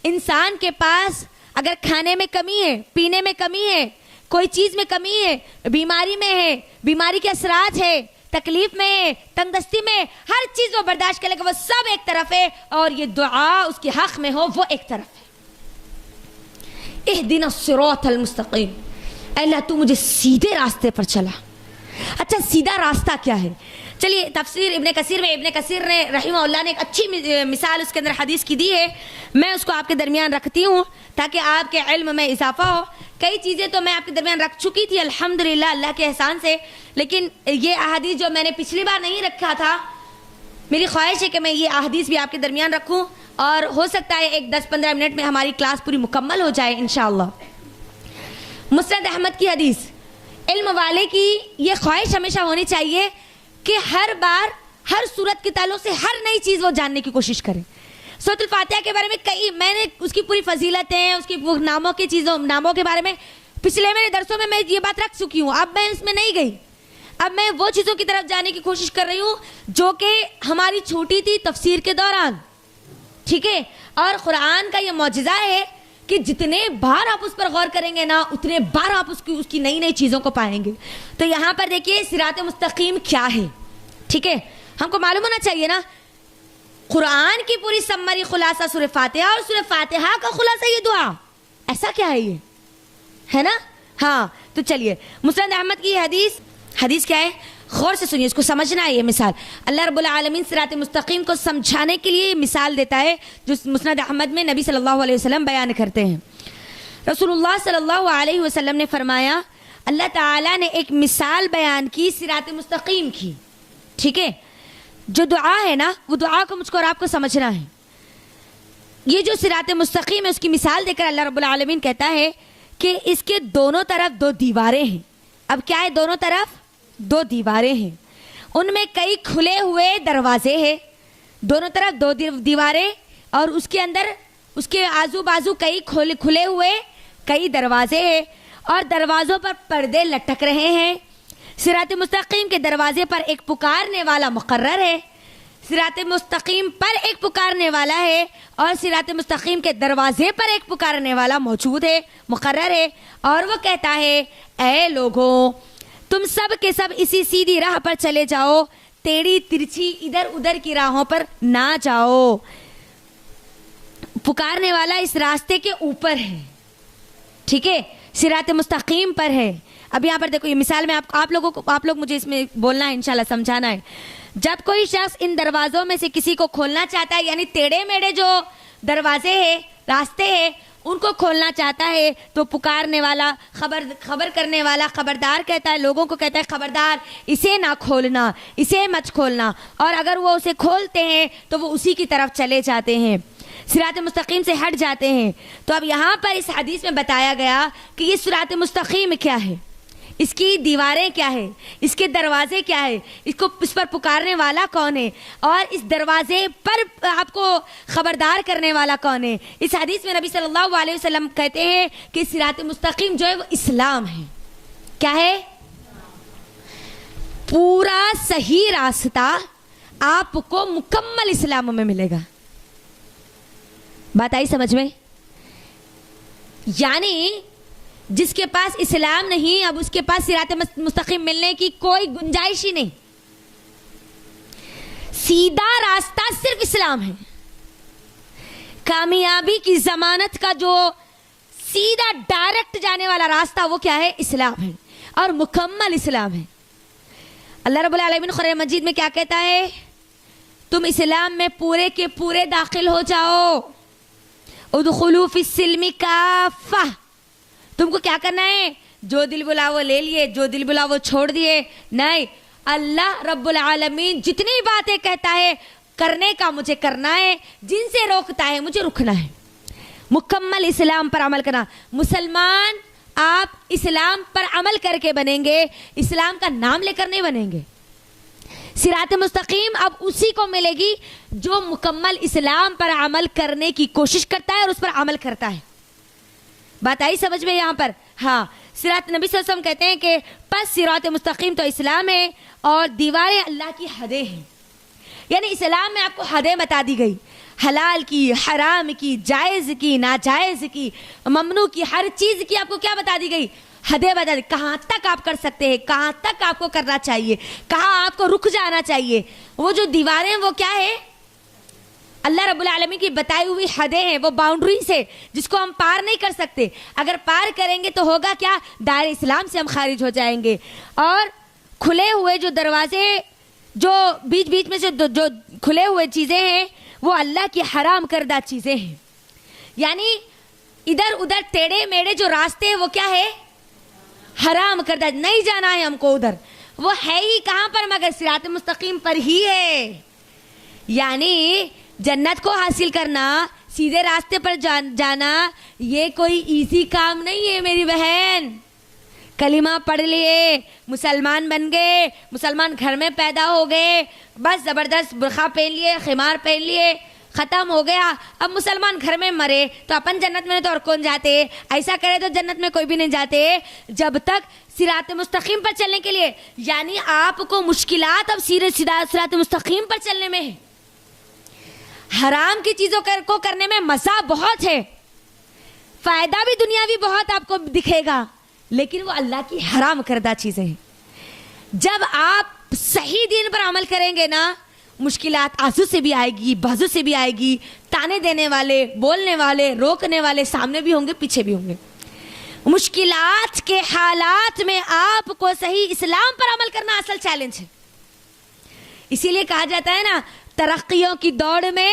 انسان کے پاس اگر کھانے میں کمی ہے، پینے میں کمی ہے، کوئی چیز میں کمی ہے، بیماری میں ہے، بیماری کے اثرات ہے، تکلیف میں ہے، تنگ دستی میں، ہر چیز وہ برداشت کرے گا، وہ سب ایک طرف ہے، اور یہ دعا اس کے حق میں ہو وہ ایک طرف ہے۔ اہدنا الصراط المستقیم، اے اللہ تو مجھے سیدھے راستے پر چلا۔ اچھا سیدھا راستہ کیا ہے؟ چلیے تفسیر ابن کثیر میں ابن کثیر نے رحمہ اللہ نے ایک اچھی مثال اس کے اندر حدیث کی دی ہے، میں اس کو آپ کے درمیان رکھتی ہوں تاکہ آپ کے علم میں اضافہ ہو۔ کئی چیزیں تو میں آپ کے درمیان رکھ چکی تھی الحمدللہ اللہ کے احسان سے، لیکن یہ احادیث جو میں نے پچھلی بار نہیں رکھا تھا، میری خواہش ہے کہ میں یہ احادیث بھی آپ کے درمیان رکھوں، اور ہو سکتا ہے ایک 10-15 منٹ میں ہماری کلاس پوری مکمل ہو جائے انشاءاللہ۔ مسند احمد کی حدیث، علم والے کی یہ خواہش ہمیشہ ہونی چاہیے کہ ہر بار ہر صورت کے تعلق سے ہر نئی چیز وہ جاننے کی کوشش کریں۔ سورۃ الفاتحہ کے بارے میں میں نے اس کی پوری فضیلتیں، اس کی ناموں کے بارے میں پچھلے میرے درسوں میں یہ بات رکھ چکی ہوں، اب میں اس میں نہیں گئی، اب میں وہ چیزوں کی طرف جانے کی کوشش کر رہی ہوں جو کہ ہماری چھوٹی تھی تفسیر کے دوران، ٹھیک ہے؟ اور قرآن کا یہ معجزہ ہے کہ جتنے بار آپ اس پر غور کریں گے نا اتنے بار آپ اس کی نئی نئی چیزوں کو پائیں گے۔ تو یہاں پر دیکھیے صراط مستقیم کیا ہے، ٹھیک ہے؟ ہم کو معلوم ہونا چاہیے نا، قرآن کی پوری سمری خلاصہ سورہ فاتحہ، اور سورہ فاتحہ کا خلاصہ یہ دعا، ایسا کیا ہے یہ، ہے نا؟ ہاں تو چلیے مسند احمد کی حدیث کیا ہے؟ غور سے سنیے، اس کو سمجھنا ہے۔ یہ مثال اللہ رب العالمین صراط مستقیم کو سمجھانے کے لیے مثال دیتا ہے جو مسند احمد میں نبی صلی اللہ علیہ وسلم بیان کرتے ہیں۔ رسول اللہ صلی اللہ علیہ وسلم نے فرمایا اللہ تعالیٰ نے ایک مثال بیان کی صراط مستقیم کی. ٹھیک ہے, جو دعا ہے نا وہ دعا کو مجھ کو اور آپ کو سمجھنا ہے. یہ جو صراط مستقیم ہے اس کی مثال دے کر اللہ رب العالمین کہتا ہے کہ اس کے دونوں طرف 2 دیواریں ہیں. اب کیا ہے, دونوں طرف 2 دیواریں ہیں, ان میں کئی کھلے ہوئے دروازے ہیں. دونوں طرف 2 دیواریں اور اس کے اندر اس کے آزو بازو کئی کھلے ہوئے کئی دروازے ہیں اور دروازوں پر پردے لٹک رہے ہیں. صراط مستقیم کے دروازے پر ایک پکارنے والا مقرر ہے, صراط مستقیم پر ایک پکارنے والا ہے اور صراط مستقیم کے دروازے پر ایک پکارنے والا موجود ہے, مقرر ہے. اور وہ کہتا ہے اے لوگوں تم سب کے سب اسی سیدھی راہ پر چلے جاؤ, ٹیڑھی ترچھی ادھر ادھر کی راہوں پر نہ جاؤ. پکارنے والا اس راستے کے اوپر ہے, ٹھیک ہے, صراط مستقیم پر ہے. اب یہاں پر دیکھو یہ مثال میں آپ لوگ مجھے اس میں بولنا ہے, انشاءاللہ سمجھانا ہے. جب کوئی شخص ان دروازوں میں سے کسی کو کھولنا چاہتا ہے, یعنی ٹیڑھے میڑھے جو دروازے ہیں, راستے ہیں, ان کو کھولنا چاہتا ہے تو پکارنے والا, خبر کرنے والا خبردار کہتا ہے, لوگوں کو کہتا ہے خبردار اسے نہ کھولنا, اسے مت کھولنا. اور اگر وہ اسے کھولتے ہیں تو وہ اسی کی طرف چلے جاتے ہیں, صراط مستقیم سے ہٹ جاتے ہیں. تو اب یہاں پر اس حدیث میں بتایا گیا کہ یہ صراط مستقیم کیا ہے, اس کی دیواریں کیا ہے, اس کے دروازے کیا ہے, اس پر پکارنے والا کون ہے اور اس دروازے پر آپ کو خبردار کرنے والا کون ہے. اس حدیث میں نبی صلی اللہ علیہ وسلم کہتے ہیں کہ صراط مستقیم جو ہے وہ اسلام ہے. کیا ہے؟ پورا صحیح راستہ آپ کو مکمل اسلام میں ملے گا. بات آئی سمجھ میں؟ یعنی جس کے پاس اسلام نہیں, اب اس کے پاس صراط مستقیم ملنے کی کوئی گنجائش ہی نہیں. سیدھا راستہ صرف اسلام ہے. کامیابی کی ضمانت کا جو سیدھا ڈائریکٹ جانے والا راستہ وہ کیا ہے؟ اسلام ہے, اور مکمل اسلام ہے. اللہ رب العالمین قرآن مجید میں کیا کہتا ہے؟ تم اسلام میں پورے کے پورے داخل ہو جاؤ. ادخلوا فی السلم کافہ. تم کو کیا کرنا ہے؟ جو دل بلا وہ لے لیے, جو دل بلا وہ چھوڑ دیے. نہیں, اللہ رب العالمین جتنی باتیں کہتا ہے کرنے کا مجھے کرنا ہے, جن سے روکتا ہے مجھے رکنا ہے. مکمل اسلام پر عمل کرنا. مسلمان آپ اسلام پر عمل کر کے بنیں گے, اسلام کا نام لے کر نہیں بنیں گے. صراط مستقیم اب اسی کو ملے گی جو مکمل اسلام پر عمل کرنے کی کوشش کرتا ہے اور اس پر عمل کرتا ہے. بات آئی سمجھ میں یہاں پر؟ ہاں, صراط نبی صلی اللہ علیہ وسلم کہتے ہیں کہ پس صراط مستقیم تو اسلام ہے اور دیواریں اللہ کی حدیں ہیں. یعنی اسلام میں آپ کو حدیں بتا دی گئی, حلال کی, حرام کی, جائز کی, ناجائز کی, ممنوع کی, ہر چیز کی آپ کو کیا بتا دی گئی؟ حدیں بتا دی. کہاں تک آپ کر سکتے ہیں, کہاں تک آپ کو کرنا چاہیے, کہاں آپ کو رک جانا چاہیے. وہ جو دیواریں وہ کیا ہے؟ اللہ رب العالمین کی بتائی ہوئی حدیں ہیں, وہ باؤنڈریز ہے جس کو ہم پار نہیں کر سکتے. اگر پار کریں گے تو ہوگا کیا؟ دائرہ اسلام سے ہم خارج ہو جائیں گے. اور کھلے ہوئے جو دروازے, جو بیچ بیچ میں سے جو کھلے ہوئے چیزیں ہیں وہ اللہ کی حرام کردہ چیزیں ہیں. یعنی ادھر ادھر ٹیڑھے میڑھے جو راستے ہیں وہ کیا ہے؟ حرام کردہ. نہیں جانا ہے ہم کو ادھر. وہ ہے ہی کہاں پر؟ مگر صراط مستقیم پر ہی ہے. یعنی جنت کو حاصل کرنا, سیدھے راستے پر جانا, یہ کوئی ایزی کام نہیں ہے میری بہن. کلمہ پڑھ لیے, مسلمان بن گئے, مسلمان گھر میں پیدا ہو گئے, بس زبردست برقع پہن لیے, خمار پہن لیے, ختم ہو گیا. اب مسلمان گھر میں مرے تو اپن جنت میں تو اور کون جاتے؟ ایسا کرے تو جنت میں کوئی بھی نہیں جاتے جب تک صراط مستقیم پر چلنے کے لیے. یعنی آپ کو مشکلات اب صراط مستقیم پر چلنے میں ہے. حرام کی چیزوں کو کرنے میں مزہ بہت ہے, فائدہ بھی دنیاوی بہت آپ کو دکھے گا, لیکن وہ اللہ کی حرام کردہ چیزیں ہیں. جب آپ صحیح دین پر عمل کریں گے نا, مشکلات آزو سے بھی آئے گی, بازو سے بھی آئے گی, تانے دینے والے, بولنے والے, روکنے والے سامنے بھی ہوں گے, پیچھے بھی ہوں گے. مشکلات کے حالات میں آپ کو صحیح اسلام پر عمل کرنا اصل چیلنج ہے. اسی لیے کہا جاتا ہے نا, ترقیوں کی دوڑ میں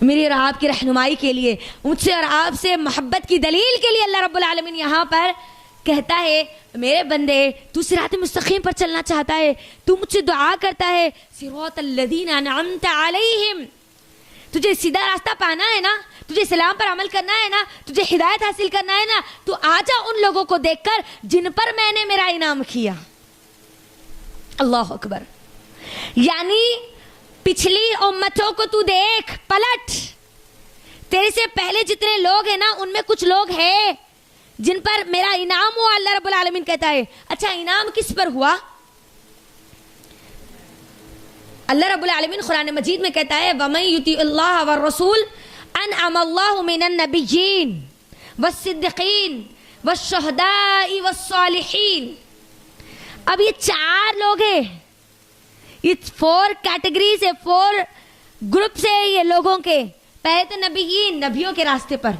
میری اور آپ کی رہنمائی کے لیے, مجھ سے اور آپ سے محبت کی دلیل کے لیے اللہ رب العالمین یہاں پر کہتا ہے میرے بندے تو صراط مستقیم پر چلنا چاہتا ہے, تو مجھ سے دعا کرتا ہے صراط الذین انعمت علیہم, تجھے سیدھا راستہ پانا ہے نا, تجھے اسلام پر عمل کرنا ہے نا, تجھے ہدایت حاصل کرنا ہے نا, تو آ جا ان لوگوں کو دیکھ کر جن پر میں نے میرا انعام کیا. اللہ اکبر. یعنی پچھلی امتوں کو تو دیکھ, پلٹ, تیرے سے پہلے جتنے لوگ ہیں نا ان میں کچھ لوگ ہیں جن پر میرا انعام ہوا. اللہ رب العالمین کہتا ہے اچھا انعام کس پر ہوا؟ اللہ رب العالمین قرآن مجید میں کہتا ہے وَمَن يُطِعِ اللَّهَ وَالرَّسُولَ أَنْعَمَ اللَّهُ مِنَ النَّبِيِّينَ وَالصِّدِّقِينَ وَالشُّهَدَاءِ وَالصَّالِحِينَ. اب یہ 4 لوگ ہیں, یہ 4 کیٹیگریز ہے, 4 گروپس ہیں یہ لوگوں کے. پہلے تو نبیین, نبیوں کے راستے پر.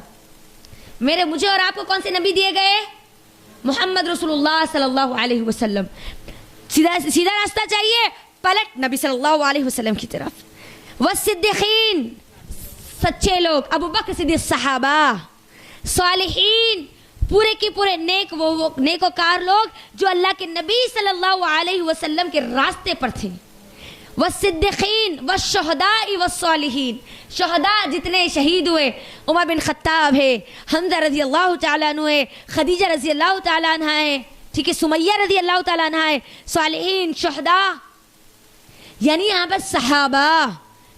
مجھے اور آپ کو کون سے نبی دیے گئے؟ محمد رسول اللہ صلی اللہ علیہ وسلم. سیدھا راستہ چاہیے, پلٹ نبی صلی اللہ علیہ وسلم کی طرف. والصدیقین, سچے لوگ, ابو بکر صدیق, صحابہ. صالحین, پورے کے پورے نیک وکار لوگ جو اللہ کے نبی صلی اللہ علیہ وسلم کے راستے پر تھے. والصدیقین والشہداء والصالحین, شہداء جتنے شہید ہوئے, عمر بن خطاب ہے, حمزہ رضی اللہ تعالیٰ عنہ ہے, خدیجہ رضی اللہ تعالیٰ عنہ ہے, ٹھیک ہے, سمیہ رضی اللہ تعالیٰ عنہ ہے. صالحین, شہداء, یعنی یہاں پر صحابہ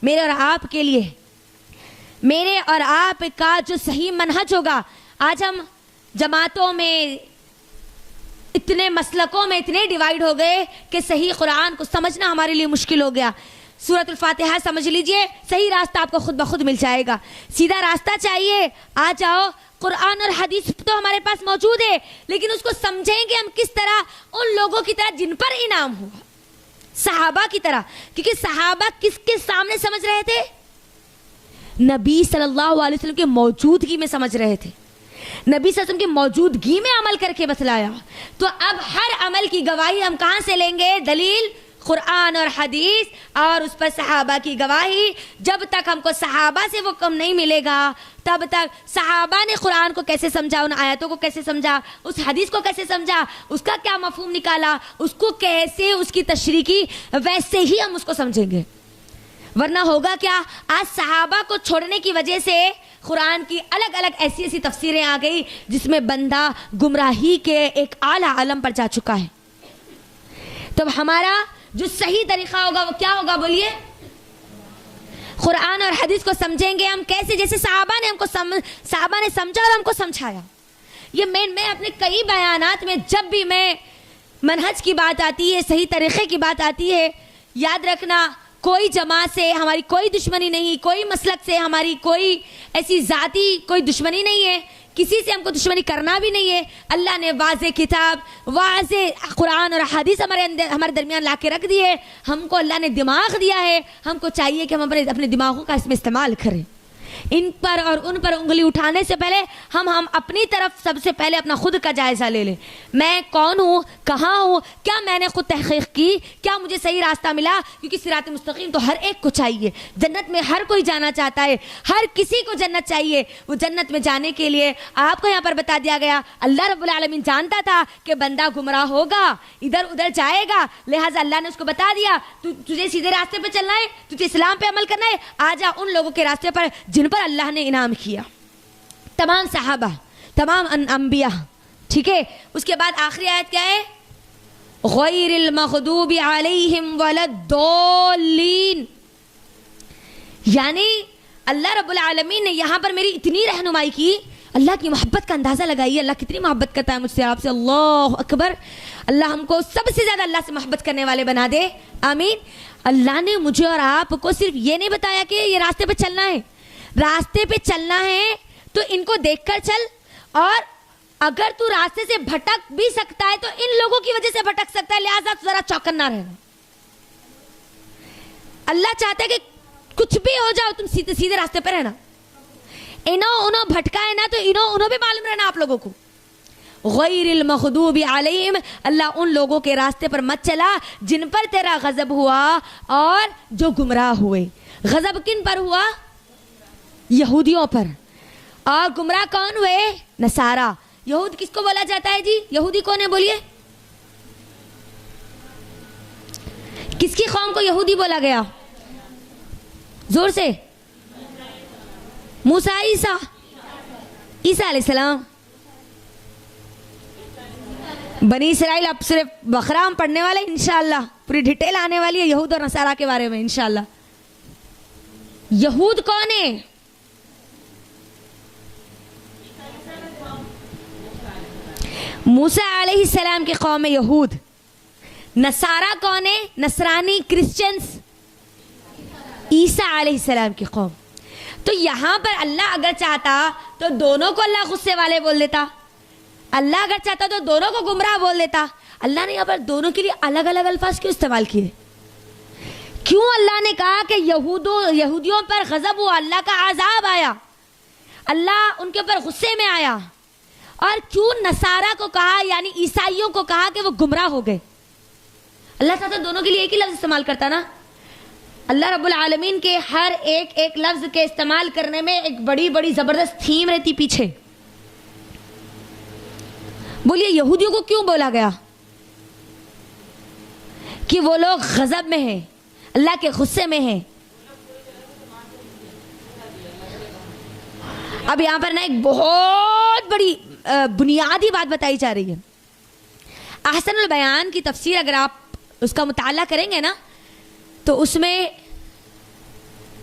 میرے اور آپ کے لیے, میرے اور آپ کا جو صحیح منہج ہوگا. آج ہم جماعتوں میں, اتنے مسلکوں میں اتنے ڈیوائیڈ ہو گئے کہ صحیح قرآن کو سمجھنا ہمارے لیے مشکل ہو گیا. سورۃ الفاتحہ سمجھ لیجئے, صحیح راستہ آپ کو خود بخود مل جائے گا. سیدھا راستہ چاہیے, آ جاؤ, قرآن اور حدیث تو ہمارے پاس موجود ہے, لیکن اس کو سمجھیں گے ہم کس طرح؟ ان لوگوں کی طرح جن پر انعام ہوا, صحابہ کی طرح. کیونکہ صحابہ کس کے سامنے سمجھ رہے تھے؟ نبی صلی اللہ علیہ وسلم کی موجودگی میں سمجھ رہے تھے, نبی صلی اللہ علیہ وسلم کی موجودگی میں عمل کر کے بتلایا. تو اب ہر عمل کی گواہی ہم کہاں سے لیں گے؟ دلیل قرآن اور حدیث, اور اس پر صحابہ کی گواہی. جب تک ہم کو صحابہ سے وہ کم نہیں ملے گا, تب تک صحابہ نے قرآن کو کیسے سمجھا, ان آیتوں کو کیسے سمجھا, اس حدیث کو کیسے سمجھا, اس کا کیا مفہوم نکالا, اس کو کیسے اس کی تشریح کی, ویسے ہی ہم اس کو سمجھیں گے. ورنہ ہوگا کیا؟ آج صحابہ کو چھوڑنے کی وجہ سے قرآن کی الگ الگ ایسی ایسی تفسیریں آ گئی جس میں بندہ گمراہی کے ایک اعلیٰ عالم پر جا چکا ہے. تو ہمارا جو صحیح طریقہ ہوگا وہ کیا ہوگا؟ بولیے. قرآن اور حدیث کو سمجھیں گے ہم کیسے؟ جیسے صحابہ نے سمجھا اور ہم کو سمجھایا. یہ میں اپنے کئی بیانات میں جب بھی میں منہج کی بات آتی ہے, صحیح طریقے کی بات آتی ہے, یاد رکھنا کوئی جماعت سے ہماری کوئی دشمنی نہیں, کوئی مسلک سے ہماری کوئی ایسی ذاتی کوئی دشمنی نہیں ہے, کسی سے ہم کو دشمنی کرنا بھی نہیں ہے. اللہ نے واضح کتاب, واضح قرآن اور حدیث ہمارے درمیان لا کے رکھ دی ہے. ہم کو اللہ نے دماغ دیا ہے, ہم کو چاہیے کہ ہم اپنے دماغوں کا اس میں استعمال کریں. ان پر اور ان پر انگلی اٹھانے سے پہلے ہم اپنی طرف سب سے پہلے اپنا خود کا جائزہ لے لیں. میں کون ہوں, کہاں ہوں, کیا میں نے خود تحقیق کی, کیا مجھے صحیح راستہ ملا؟ کیونکہ صراط مستقیم تو ہر ایک کو چاہیے. جنت میں ہر کوئی جانا چاہتا ہے, ہر کسی کو جنت چاہیے. وہ جنت میں جانے کے لیے آپ کو یہاں پر بتا دیا گیا, اللہ رب العالمین جانتا تھا کہ بندہ گمراہ ہوگا, ادھر ادھر جائے گا, لہٰذا اللہ نے اس کو بتا دیا تجھے سیدھے راستے پہ چلنا ہے, تجھے اسلام پہ عمل کرنا ہے, آ جا ان لوگوں کے راستے پر جن پر اللہ نے انعام کیا. تمام صحابہ, تمام انبیاء, ٹھیک ہے. اس کے بعد آخری آیت کیا ہے؟ غیر المغضوب علیہم ولا الضالین. یعنی اللہ رب العالمین نے یہاں پر میری اتنی رہنمائی کی, اللہ کی محبت کا اندازہ لگائیے, اللہ کتنی محبت کرتا ہے مجھ سے, آپ سے. اللہ اکبر. اللہ ہم کو سب سے زیادہ اللہ سے محبت کرنے والے بنا دے, آمین. اللہ نے مجھے اور آپ کو صرف یہ نہیں بتایا کہ یہ راستے پہ چلنا ہے, راستے پہ چلنا ہے تو ان کو دیکھ کر چل, اور اگر تو راستے سے بھٹک بھی سکتا ہے تو ان لوگوں کی وجہ سے بھٹک سکتا ہے, لہٰذا ذرا چوکنا رہنا. اللہ چاہتا ہے کہ کچھ بھی ہو جاؤ تم سیدھے راستے پہ رہنا. انہوں بھٹکا ہے نا تو انہوں بھی معلوم رہنا آپ لوگوں کو. غیر المغضوب علیہم, اللہ ان لوگوں کے راستے پر مت چلا جن پر تیرا غضب ہوا اور جو گمراہ ہوئے. غضب کن پر ہوا؟ یہودیوں پر. اور گمراہ کون ہوئے؟ نصارہ. یہود کس کو بولا جاتا ہے جی؟ یہودی کون ہے بولیے؟ کس کی قوم کو یہودی بولا گیا؟ زور سے. موسیٰ، عیسیٰ علیہ السلام. بنی اسرائیل. اب صرف بقرہ ہم پڑھنے والے انشاءاللہ. پوری ڈیٹیل آنے والی ہے یہود اور نصارہ کے بارے میں انشاءاللہ. یہود کون ہے؟ موسیٰ علیہ السلام کی قوم یہود. نصارہ کون ہے؟ نصرانی، کرسچنز. عیسیٰ علیہ السلام کی قوم. تو یہاں پر اللہ اگر چاہتا تو دونوں کو اللہ غصے والے بول دیتا. اللہ اگر چاہتا تو دونوں کو گمراہ بول دیتا. اللہ نے یہاں پر دونوں کے لیے الگ الگ الفاظ کیوں استعمال کیے؟ کیوں اللہ نے کہا کہ یہودیوں پر غضب ہوا، اللہ کا عذاب آیا، اللہ ان کے اوپر غصے میں آیا؟ اور کیوں نصارہ کو کہا، یعنی عیسائیوں کو کہا کہ وہ گمراہ ہو گئے؟ اللہ چاہتا دونوں کے لیے ایک ہی لفظ استعمال کرتا نا. اللہ رب العالمین کے ہر ایک لفظ کے استعمال کرنے میں ایک بڑی بڑی زبردست تھیم رہتی پیچھے. بولیے یہودیوں کو کیوں بولا گیا؟ کہ وہ لوگ غضب میں ہیں، اللہ کے غصے میں ہیں. اب یہاں پر نا ایک بہت بڑی بنیادی بات بتائی جا رہی ہے. احسن البیان کی تفسیر اگر آپ اس کا مطالعہ کریں گے نا تو اس میں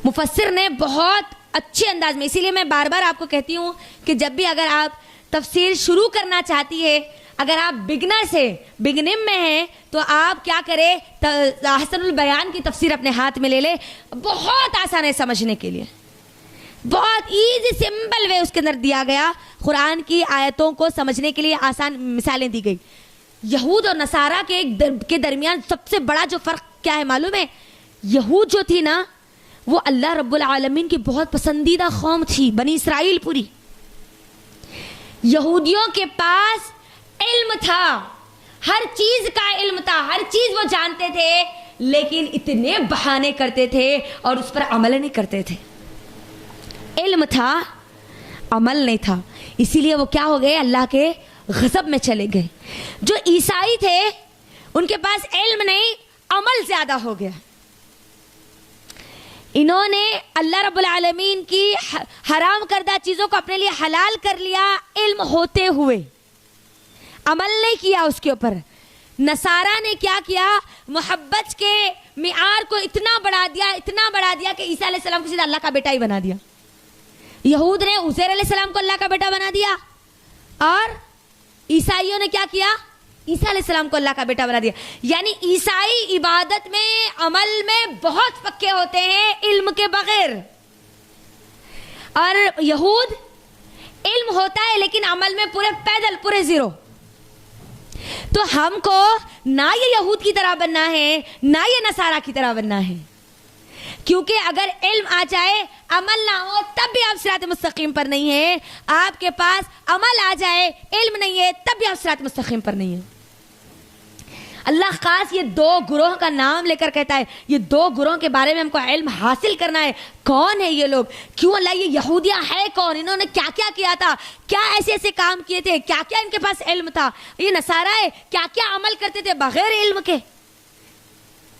مفسر نے بہت اچھے انداز میں، اسی لیے میں بار بار آپ کو کہتی ہوں کہ جب بھی اگر آپ تفسیر شروع کرنا چاہتی ہے، اگر آپ بگنر سے بگنم میں ہیں تو آپ کیا کریں، احسن البیان کی تفسیر اپنے ہاتھ میں لے لے. بہت آسان ہے سمجھنے کے لیے، بہت ایزی سمپل وے اس کے اندر دیا گیا. قرآن کی آیتوں کو سمجھنے کے لیے آسان مثالیں دی گئی. یہود اور نصارہ کے درمیان سب سے بڑا جو فرق کیا ہے معلوم ہے؟ یہود جو تھی نا وہ اللہ رب العالمین کی بہت پسندیدہ قوم تھی، بنی اسرائیل پوری. یہودیوں کے پاس علم تھا، ہر چیز کا علم تھا، ہر چیز وہ جانتے تھے، لیکن اتنے بہانے کرتے تھے اور اس پر عمل نہیں کرتے تھے. علم تھا، عمل نہیں تھا، اسی لیے وہ کیا ہو گئے؟ اللہ کے غضب میں چلے گئے. جو عیسائی تھے ان کے پاس علم نہیں، عمل زیادہ ہو گیا. انہوں نے اللہ رب العالمین کی حرام کردہ چیزوں کو اپنے لیے حلال کر لیا، علم ہوتے ہوئے عمل نہیں کیا اس کے اوپر. نصارہ نے کیا کیا؟ محبت کے معیار کو اتنا بڑھا دیا کہ عیسیٰ علیہ السلام کو سیدھا اللہ کا بیٹا ہی بنا دیا. یہود نے عزیر علیہ السلام کو اللہ کا بیٹا بنا دیا اور عیسائیوں نے کیا کیا؟ عیسیٰ علیہ السلام کو اللہ کا بیٹا بنا دیا. یعنی عیسائی عبادت میں، عمل میں بہت پکے ہوتے ہیں علم کے بغیر، اور یہود علم ہوتا ہے لیکن عمل میں پورے پیدل، پورے زیرو. تو ہم کو نہ یہ یہود کی طرح بننا ہے نہ یہ نصارہ کی طرح بننا ہے، کیونکہ اگر علم آ جائے عمل نہ ہو تب بھی آپ صراط مستقیم پر نہیں ہیں. آپ کے پاس عمل آ جائے علم نہیں ہے تب بھی آپ صراط مستقیم پر نہیں ہیں. اللہ خاص یہ دو گروہ کا نام لے کر کہتا ہے، یہ دو گروہ کے بارے میں ہم کو علم حاصل کرنا ہے. کون ہے یہ لوگ؟ کیوں اللہ یہ یہودیاں ہے کون؟ انہوں نے کیا کیا کیا تھا؟ کیا ایسے ایسے کام کیے تھے؟ کیا کیا ان کے پاس علم تھا؟ یہ نصارہ ہے، کیا کیا عمل کرتے تھے بغیر علم کے؟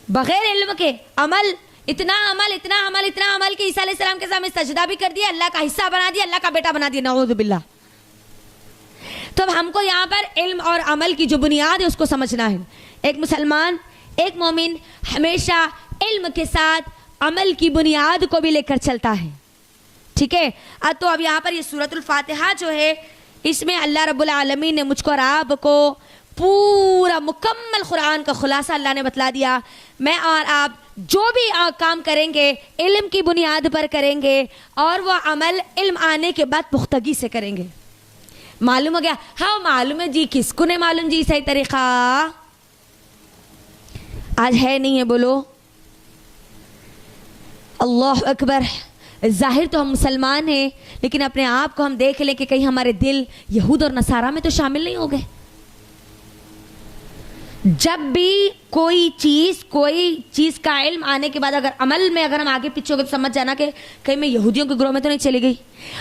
بغیر علم کے عمل، اتنا عمل کہ عیسیٰ علیہ السلام کے سامنے سجدہ بھی کر دیا، اللہ کا حصہ بنا دیا، اللہ کا بیٹا بنا دیا، نعوذ باللہ. تو اب ہم کو یہاں پر علم اور عمل کی جو بنیاد ہے اس کو سمجھنا ہے. ایک مسلمان، ایک مومن ہمیشہ علم کے ساتھ عمل کی بنیاد کو بھی لے کر چلتا ہے. ٹھیک ہے؟ تو اب یہاں پر یہ سورۃ الفاتحہ جو ہے اس میں اللہ رب العالمین نے مجھ کو اور آپ کو پورا مکمل قرآن کا خلاصہ اللہ نے بتلا دیا. میں اور آپ جو بھی کام کریں گے علم کی بنیاد پر کریں گے اور وہ عمل علم آنے کے بعد پختگی سے کریں گے. معلوم ہو گیا؟ ہاں معلوم ہے جی. کس کو نہیں معلوم جی صحیح طریقہ؟ آج ہے نہیں ہے بولو اللہ اکبر. ظاہر تو ہم مسلمان ہیں لیکن اپنے آپ کو ہم دیکھ لیں کہ کہیں ہمارے دل یہود اور نصارہ میں تو شامل نہیں ہو گئے. جب بھی کوئی چیز کا علم آنے کے بعد اگر عمل میں اگر ہم آگے پیچھے ہو گئے تو سمجھ جانا کہ کہیں میں یہودیوں کے گروہ میں تو نہیں چلی گئی.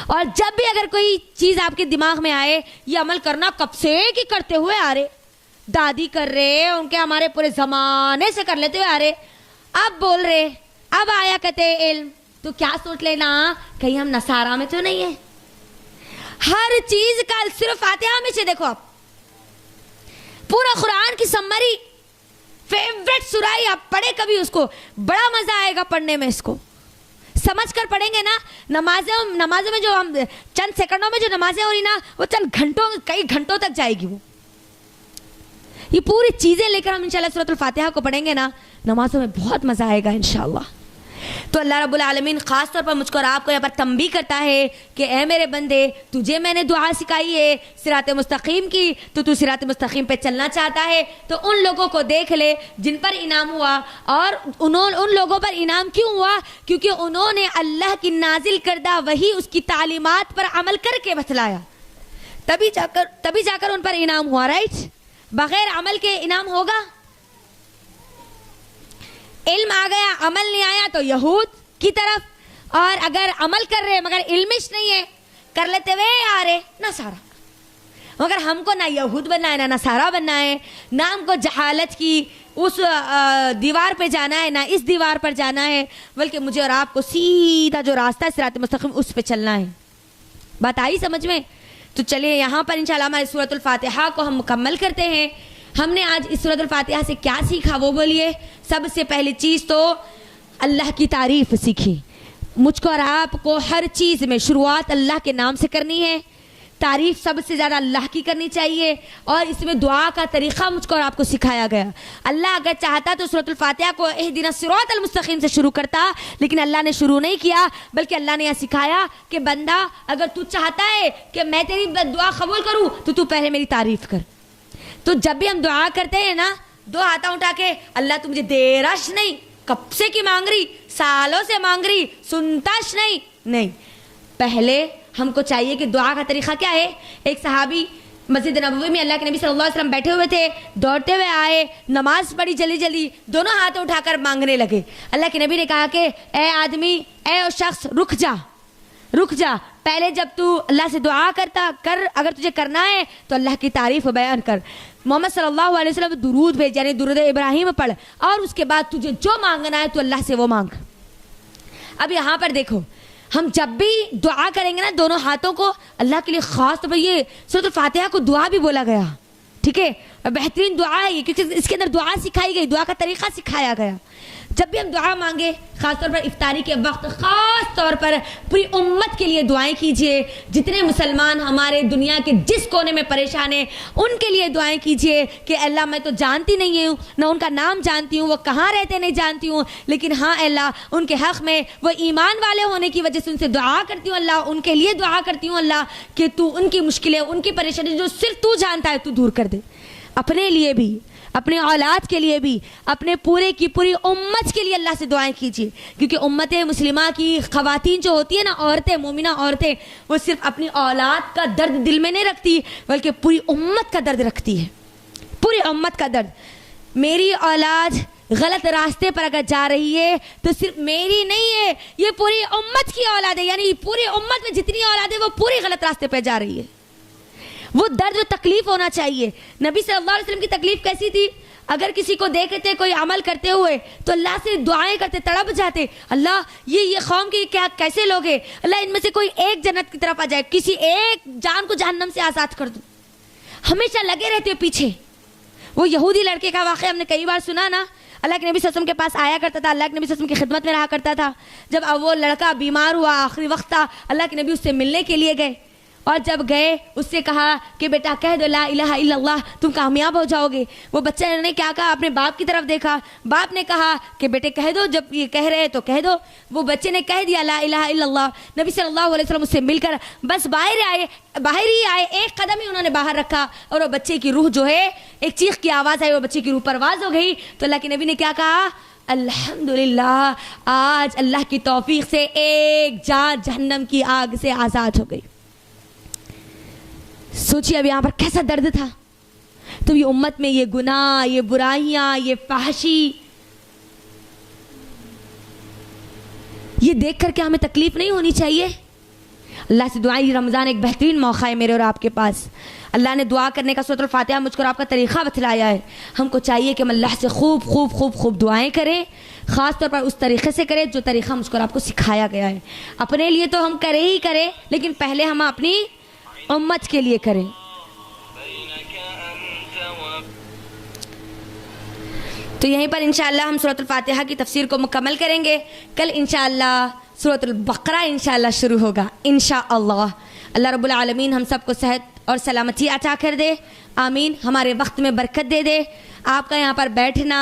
اور جب بھی اگر کوئی چیز آپ کے دماغ میں آئے یہ عمل کرنا کب سے کی کرتے ہوئے آ رہے, دادی کر رہے, ان کے ہمارے پورے زمانے سے کر لیتے ہوئے آ رہے, اب بول رہے, اب آیا کہتے علم, تو کیا سوچ لینا کہیں ہم نصارہ میں تو نہیں ہیں. ہر چیز کا صرف فاتحہ میں سے دیکھو آپ پورا قرآن کی سمری فیوریٹ سورہ آپ پڑھے کبھی, اس کو بڑا مزہ آئے گا پڑھنے میں. اس کو سمجھ کر پڑھیں گے نا. نمازوں میں جو ہم چند سیکنڈوں میں جو نمازیں ہو رہی نا وہ چند گھنٹوں کئی گھنٹوں تک جائے گی. وہ یہ پوری چیزیں لے کر ہم انشاءاللہ سورۃ الفاتحہ کو پڑھیں گے نا نمازوں میں بہت مزہ آئے گا انشاءاللہ. تو اللہ رب العالمین خاص طور پر مجھ کو اور آپ کو یہاں پر تنبیہ کرتا ہے کہ اے میرے بندے تجھے میں نے دعا سکھائی ہے صراط مستقیم کی, تو صراط مستقیم پہ چلنا چاہتا ہے تو ان لوگوں کو دیکھ لے جن پر انعام ہوا. اور ان لوگوں پر انعام کیوں ہوا؟ کیونکہ انہوں نے اللہ کی نازل کردہ وہی اس کی تعلیمات پر عمل کر کے بتلایا, تبھی جا کر ان پر انعام ہوا. رائٹ, بغیر عمل کے انعام ہوگا؟ علم آ گیا عمل نہیں آیا تو یہود کی طرف, اور اگر عمل کر رہے مگر علمش نہیں ہے کر لیتے ہوئے آ رہے نصارہ. مگر ہم کو نہ یہود بننا ہے نہ نصارہ بننا ہے, نہ ہم کو جہالت کی اس دیوار پہ جانا ہے نہ اس دیوار پر جانا ہے, بلکہ مجھے اور آپ کو سیدھا جو راستہ ہے صراط مستقیم اس پہ چلنا ہے. بات آئی سمجھ میں؟ تو چلیے یہاں پر انشاءاللہ ہماری سورۃ الفاتحہ کو ہم مکمل کرتے ہیں. ہم نے آج اس سورۃ الفاتحہ سے کیا سیکھا وہ بولیے. سب سے پہلی چیز تو اللہ کی تعریف سیکھی. مجھ کو اور آپ کو ہر چیز میں شروعات اللہ کے نام سے کرنی ہے. تعریف سب سے زیادہ اللہ کی کرنی چاہیے, اور اس میں دعا کا طریقہ مجھ کو اور آپ کو سکھایا گیا. اللہ اگر چاہتا تو سورۃ الفاتحہ کو اہدنا الصراط المستقیم سے شروع کرتا, لیکن اللہ نے شروع نہیں کیا, بلکہ اللہ نے یہ سکھایا کہ بندہ اگر تو چاہتا ہے کہ میں تیری دعا قبول کروں تو پہلے میری تعریف کر. تو جب بھی ہم دعا کرتے ہیں نا دو ہاتھوں اٹھا کے اللہ تو مجھے دیرش نہیں, کب سے کی مانگ رہی, سالوں سے مانگ رہی, سنتاش نہیں. پہلے ہم کو چاہیے کہ دعا کا طریقہ کیا ہے. ایک صحابی مسجد نبوی میں اللہ کے نبی صلی اللہ علیہ وسلم بیٹھے ہوئے تھے, دوڑتے ہوئے آئے, نماز پڑھی جلدی, دونوں ہاتھ اٹھا کر مانگنے لگے. اللہ کے نبی نے کہا کہ اے آدمی, اے شخص رک جا, پہلے جب تو اللہ سے دعا کر, اگر تجھے کرنا ہے تو اللہ کی تعریف بیان کر. محمد صلی اللہ علیہ وسلم درود بھیج, یعنی درود ابراہیم پڑھ, اور اس کے بعد تجھے جو مانگنا ہے تو اللہ سے وہ مانگ. اب یہاں پر دیکھو, ہم جب بھی دعا کریں گے نا دونوں ہاتھوں کو اللہ کے لیے خاص طور پر, یہ سورۃ الفاتحہ کو دعا بھی بولا گیا, ٹھیک ہے, بہترین دعا ہے یہ کیونکہ اس کے اندر دعا سکھائی گئی, دعا کا طریقہ سکھایا گیا. جب بھی ہم دعا مانگے خاص طور پر افطاری کے وقت خاص طور پر پوری امت کے لیے دعائیں کیجیے. جتنے مسلمان ہمارے دنیا کے جس کونے میں پریشان ہیں ان کے لیے دعائیں کیجیے کہ اللہ میں تو جانتی نہیں ہوں, نہ ان کا نام جانتی ہوں, وہ کہاں رہتے نہیں جانتی ہوں, لیکن ہاں اللہ ان کے حق میں وہ ایمان والے ہونے کی وجہ سے ان سے دعا کرتی ہوں. اللہ ان کے لیے دعا کرتی ہوں اللہ کہ تو ان کی مشکلیں, ان کی پریشانی جو صرف تو جانتا ہے تو دور کر دے. اپنے لیے بھی, اپنے اولاد کے لیے بھی, اپنے پورے کی پوری امت کے لیے اللہ سے دعائیں کیجیے. کیونکہ امت مسلمہ کی خواتین جو ہوتی ہے نا, عورتیں, مومنہ عورتیں, وہ صرف اپنی اولاد کا درد دل میں نہیں رکھتی بلکہ پوری امت کا درد رکھتی ہے. پوری امت کا درد. میری اولاد غلط راستے پر اگر جا رہی ہے تو صرف میری نہیں ہے, یہ پوری امت کی اولاد ہے, یعنی پوری امت میں جتنی اولاد ہے وہ پوری غلط راستے پہ جا رہی ہے. وہ درد و تکلیف ہونا چاہیے. نبی صلی اللہ علیہ وسلم کی تکلیف کیسی تھی؟ اگر کسی کو دیکھتے کوئی عمل کرتے ہوئے تو اللہ سے دعائیں کرتے, تڑپ جاتے, اللہ یہ قوم کے کیا کیسے لوگ ہیں, اللہ ان میں سے کوئی ایک جنت کی طرف آ جائے, کسی ایک جان کو جہنم سے آزاد کر دو. ہمیشہ لگے رہتے پیچھے. وہ یہودی لڑکے کا واقعہ ہم نے کئی بار سنا نا, اللہ کے نبی صلی اللہ علیہ وسلم کے پاس آیا کرتا تھا, اللہ کے نبی صلی اللہ علیہ وسلم کی خدمت میں رہا کرتا تھا. جب اب وہ لڑکا بیمار ہوا, آخری وقت تھا, اللہ کے نبی اس سے ملنے کے لیے گئے, اور جب گئے اس سے کہا کہ بیٹا کہہ دو لا الہ الا اللہ, تم کامیاب ہو جاؤ گے. وہ بچہ نے کیا کہا, اپنے باپ کی طرف دیکھا, باپ نے کہا کہ بیٹے کہہ دو, جب یہ کہہ رہے تو کہہ دو. وہ بچے نے کہہ دیا لا الہ الا اللہ. نبی صلی اللہ علیہ وسلم اس سے مل کر بس باہر ہی آئے, ایک قدم ہی انہوں نے باہر رکھا, اور وہ بچے کی روح جو ہے, ایک چیخ کی آواز آئی, وہ بچے کی روح پرواز ہو گئی. تو اللہ کے نبی نے کیا کہا, الحمدللہ آج اللہ کی توفیق سے ایک جان جہنم کی آگ سے آزاد ہو گئی. سوچیے اب یہاں پر کیسا درد تھا. تو یہ امت میں یہ گناہ، یہ برائیاں، یہ فحشی، یہ دیکھ کر کے ہمیں تکلیف نہیں ہونی چاہیے؟ اللہ سے دعائیں، یہ رمضان ایک بہترین موقع ہے میرے اور آپ کے پاس. اللہ نے دعا کرنے کا سورۃ الفاتحہ مجھ کو اور آپ کا طریقہ بتلایا ہے. ہم کو چاہیے کہ ہم اللہ سے خوب خوب خوب خوب دعائیں کریں، خاص طور پر اس طریقے سے کریں جو طریقہ مجھ کو اور آپ کو سکھایا گیا ہے. اپنے لیے تو ہم کریں ہی کریں، لیکن پہلے ہم اپنی امت کے لیے کریں. تو یہیں پر انشاءاللہ ہم سورۃ الفاتحہ کی تفسیر کو مکمل کریں گے. کل انشاءاللہ سورۃ البقرہ انشاءاللہ شروع ہوگا انشاءاللہ. اللہ رب العالمین ہم سب کو صحت اور سلامتی عطا کر دے، آمین. ہمارے وقت میں برکت دے دے. آپ کا یہاں پر بیٹھنا،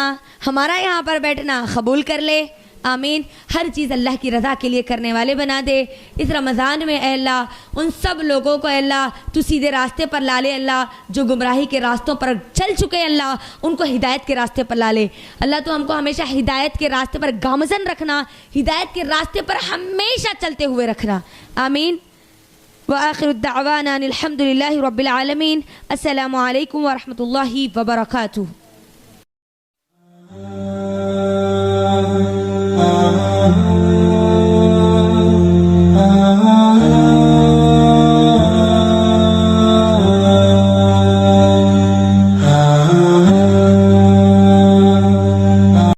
ہمارا یہاں پر بیٹھنا قبول کر لے، آمین. ہر چیز اللہ کی رضا کے لیے کرنے والے بنا دے. اس رمضان میں اے اللہ ان سب لوگوں کو اے اللہ تو سیدھے راستے پر لا لے اللہ، جو گمراہی کے راستوں پر چل چکے اللہ ان کو ہدایت کے راستے پر لا لے. اللہ تو ہم کو ہمیشہ ہدایت کے راستے پر گامزن رکھنا، ہدایت کے راستے پر ہمیشہ چلتے ہوئے رکھنا، آمین. وآخر الدعوانا ان الحمد للہ رب العالمین. السلام علیکم ورحمۃ اللہ وبرکاتہ.